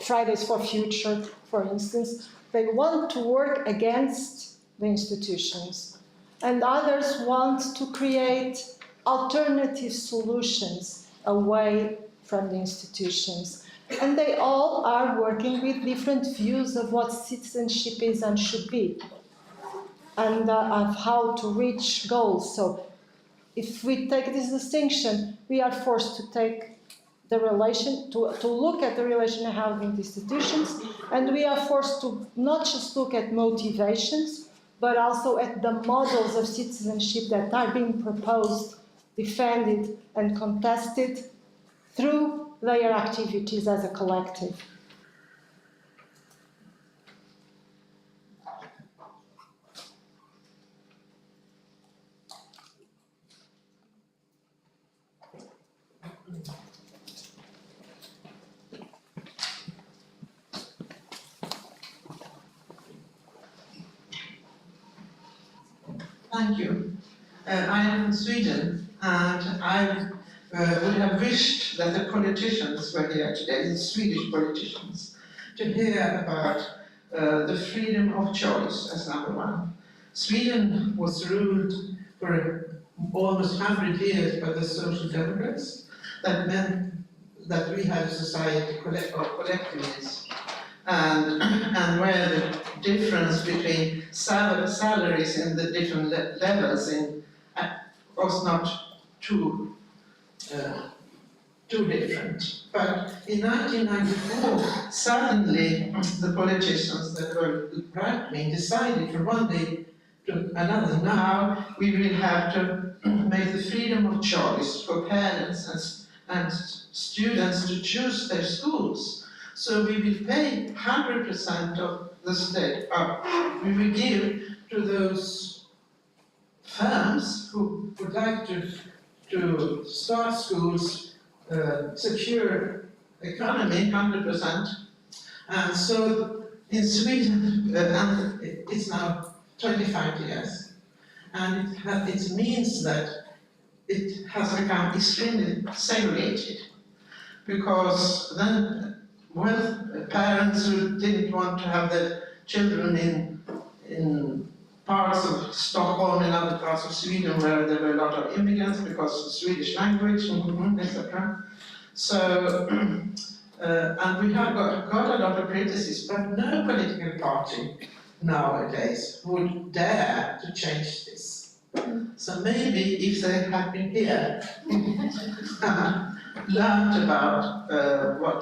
Fridays for Future, for instance, they want to work against the institutions. And others want to create alternative solutions away from the institutions. And they all are working with different views of what citizenship is and should be, and of how to reach goals. So if we take this distinction, we are forced to take the relation, to look at the relation we have with institutions, and we are forced to not just look at motivations, but also at the models of citizenship that are being proposed, defended, and contested through their activities as a collective. Thank you. I am from Sweden, and I would have wished that the politicians were here today, the Swedish politicians, to hear about the freedom of choice as number one. Sweden was ruled for almost 100 years by the Social Democrats. That meant that we had a society of collectivists, and where the difference between salaries in the different levels was not too different. But in 1994, suddenly the politicians that were right-wing decided from one day to another, now we will have to make the freedom of choice for parents and students to choose their schools. So we will pay 100% of the state. We will give to those firms who would like to start schools, secure economy, 100%. And so in Sweden, and it's now 25 years, and it means that it has become extremely segregated, because then parents who didn't want to have their children in parts of Stockholm and other parts of Sweden where there were a lot of immigrants because of Swedish language, etc. So, and we have got a lot of criticism, but no political party nowadays would dare to change this. So maybe if they had been here, learned about what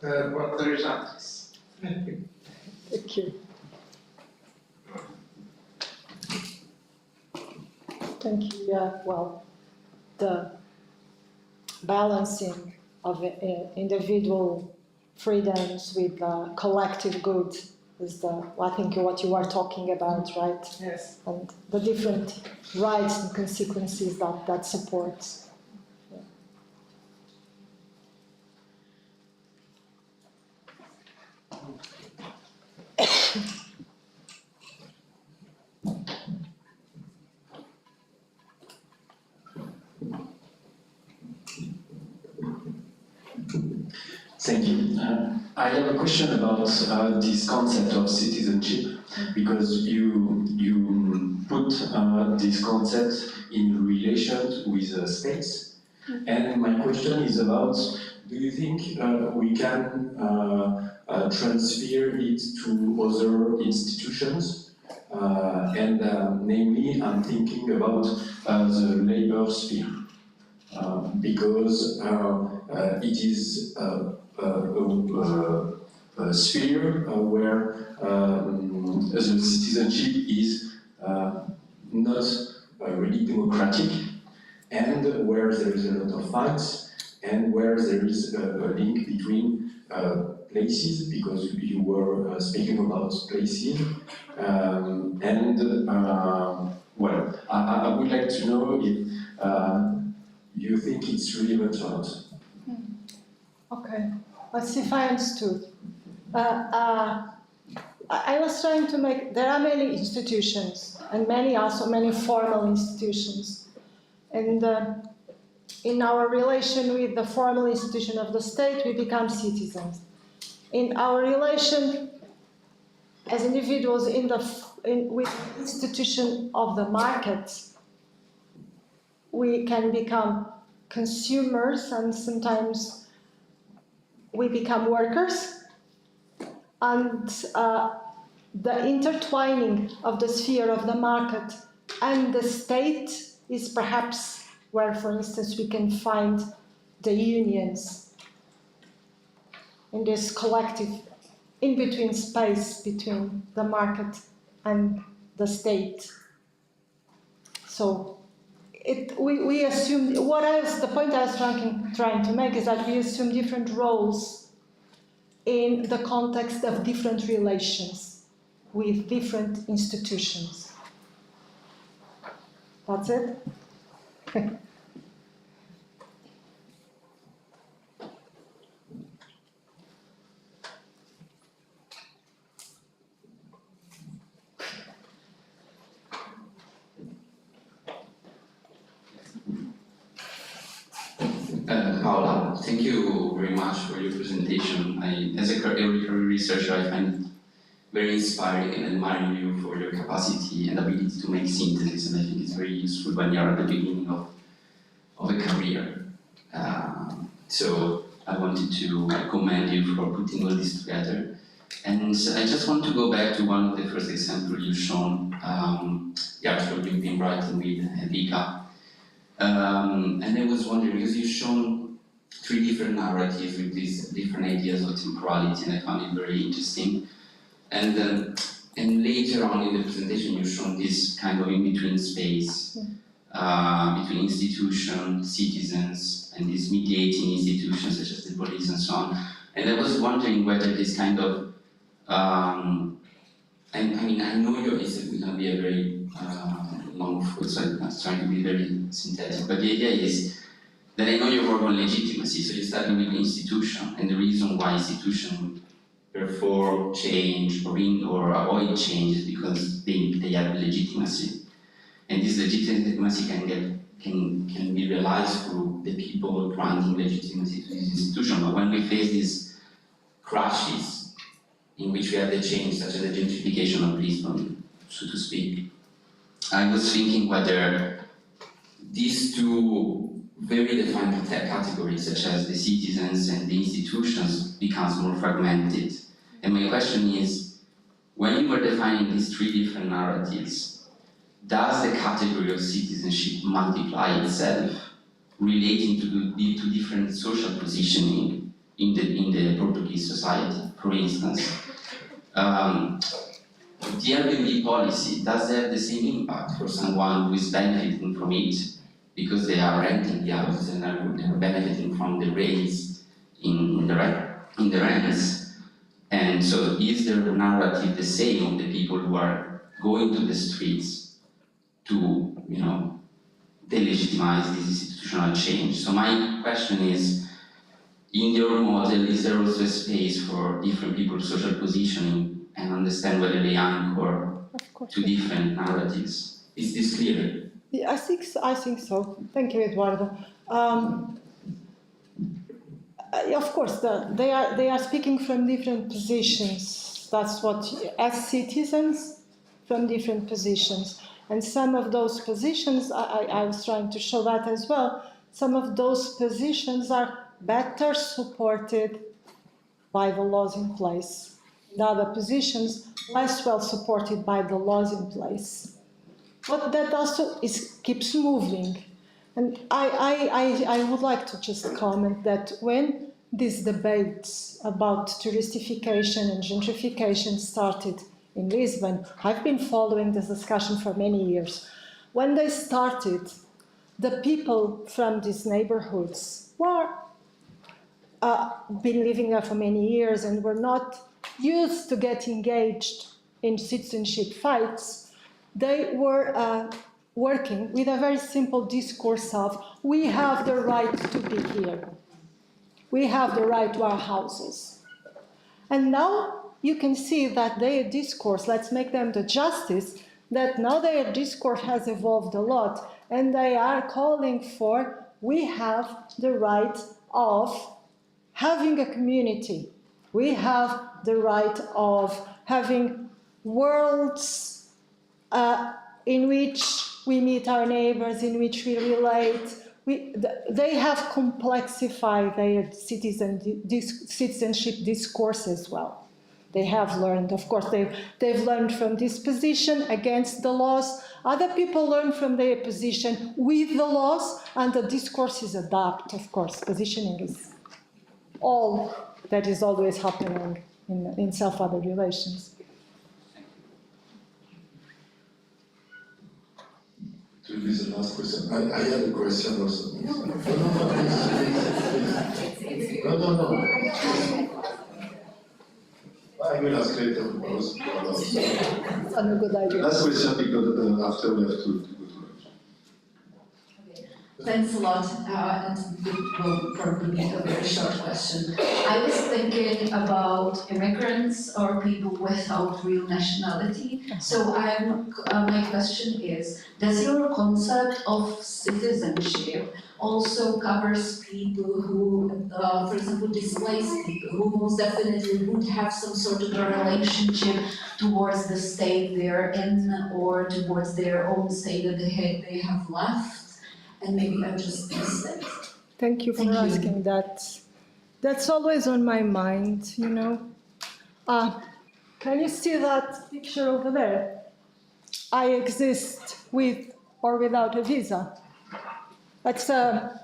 the result is. Thank you. Thank you. Thank you. Yeah, well, the balancing of individual freedoms with collective good is I think what you are talking about, right? Yes. And the different rights and consequences that supports. Thank you. I have a question about this concept of citizenship, because you put this concept in relation with states. And my question is about, do you think we can transfer it to other institutions? Namely, I'm thinking about the labor sphere, because it is a sphere where the citizenship is not really democratic, and where there is a lot of fights, and where there is a link between places, because you were speaking about places, well, I would like to know if you think it's relevant or not. Okay, let's see if I understood. I was trying to make, there are many institutions, and many formal institutions. And in our relation with the formal institution of the state, we become citizens. In our relation as individuals with the institution of the market, we can become consumers, and sometimes we become workers. And the intertwining of the sphere of the market and the state is perhaps where, for instance, we can find the unions in this collective in-between space between the market and the state. So we assume, the point I was trying to make is that we assume different roles in the context of different relations with different institutions. That's it? Paula, thank you very much for your presentation. As a career researcher, I find it very inspiring and admiring you for your capacity and ability to make synthesis, and I think it's very useful when you're at the beginning of a career. So I wanted to commend you for putting all this together. And I just want to go back to one of the first examples you've shown, the article you've been writing with Vika. And I was wondering, because you've shown 3 different narratives with these different ideas of temporality, and I found it very interesting. And later on in the presentation, you've shown this kind of in-between space between institutions, citizens, and these mediating institutions such as the police and so on. And I was wondering whether this kind of, I know it's going to be a very long foot, so I'm trying to be very synthetic, but the idea is that I know you work on legitimacy, so you're starting with the institution, and the reason why institutions perform change or avoid change is because they have legitimacy. And this legitimacy can be realized through the people granting legitimacy to this institution. But when we face these crashes in which we have the change, such as the gentrification of Lisbon, so to speak, I was thinking whether these 2 very defined categories, such as the citizens and the institutions, becomes more fragmented. And my question is, when you were defining these three different narratives, does the category of citizenship multiply itself, relating to different social positioning in the Portuguese society? For instance, the Airbnb policy, does it have the same impact for someone who is benefiting from it because they are renting the houses and are benefiting from the raise in the rents? And so is the narrative the same of the people who are going to the streets to, delegitimize this institutional change? So my question is, in your model, is there also a space for different people's social positioning and understand whether they anchor to different narratives? Is this clear? Yeah, I think so. Thank you, Eduardo. Of course, they are speaking from different positions. That's what, as citizens, from different positions. And some of those positions, I was trying to show that as well, some of those positions are better supported by the laws in place. The other positions, less well supported by the laws in place. But that also keeps moving. And I would like to just comment that when these debates about touristification and gentrification started in Lisbon, I've been following this discussion for many years. When they started, the people from these neighborhoods were been living there for many years and were not used to get engaged in citizenship fights. They were working with a very simple discourse of, we have the right to be here. We have the right to our houses. And now you can see that their discourse, let's make them the justice, that now their discourse has evolved a lot, and they are calling for, we have the right of having a community. We have the right of having worlds in which we meet our neighbors, in which we relate. They have complexified their citizenship discourse as well. They have learned, of course, they've learned from this position against the laws. Other people learn from their position with the laws, and the discourses adapt, of course. Positioning is all that is always happening in self-other relations. To be the last question, I had a question also. No. I will ask later because That's a good idea. last question because after we have to go to lunch. Thanks a lot, and it will probably be a very short question. I was thinking about immigrants or people without real nationality. So my question is, does your concept of citizenship also covers people who, for example, displaced people, who most definitely would have some sort of a relationship towards the state they're in or towards their own state that they have left? And maybe I just missed it. Thank you for asking that. That's always on my mind, you know. Can you see that picture over there? I exist with or without a visa. That's a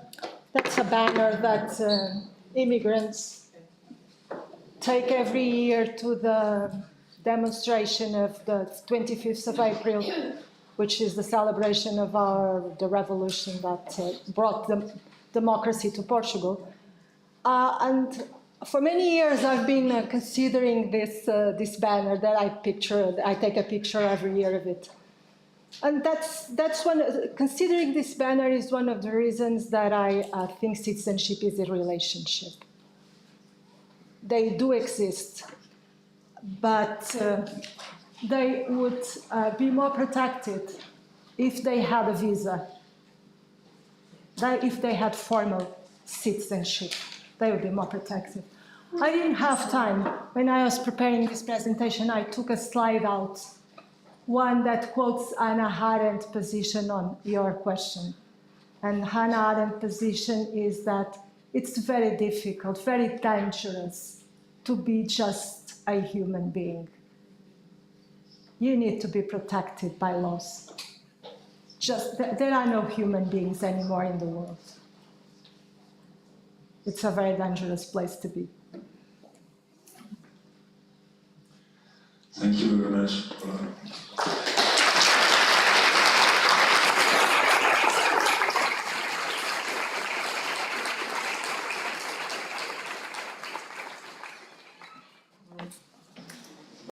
banner that immigrants take every year to the demonstration of the 25th of April, which is the celebration of the revolution that brought the democracy to Portugal. And for many years, I've been considering this banner that I take a picture every year of it. And considering this banner is one of the reasons that I think citizenship is a relationship. They do exist, but they would be more protected if they had a visa, if they had formal citizenship. They would be more protected. I didn't have time. When I was preparing this presentation, I took a slide out, one that quotes Hannah Arendt's position on your question. And Hannah Arendt's position is that it's very difficult, very dangerous to be just a human being. you need to be protected by laws. Just, there are no human beings anymore in the world. It's a very dangerous place to be. Thank you very much.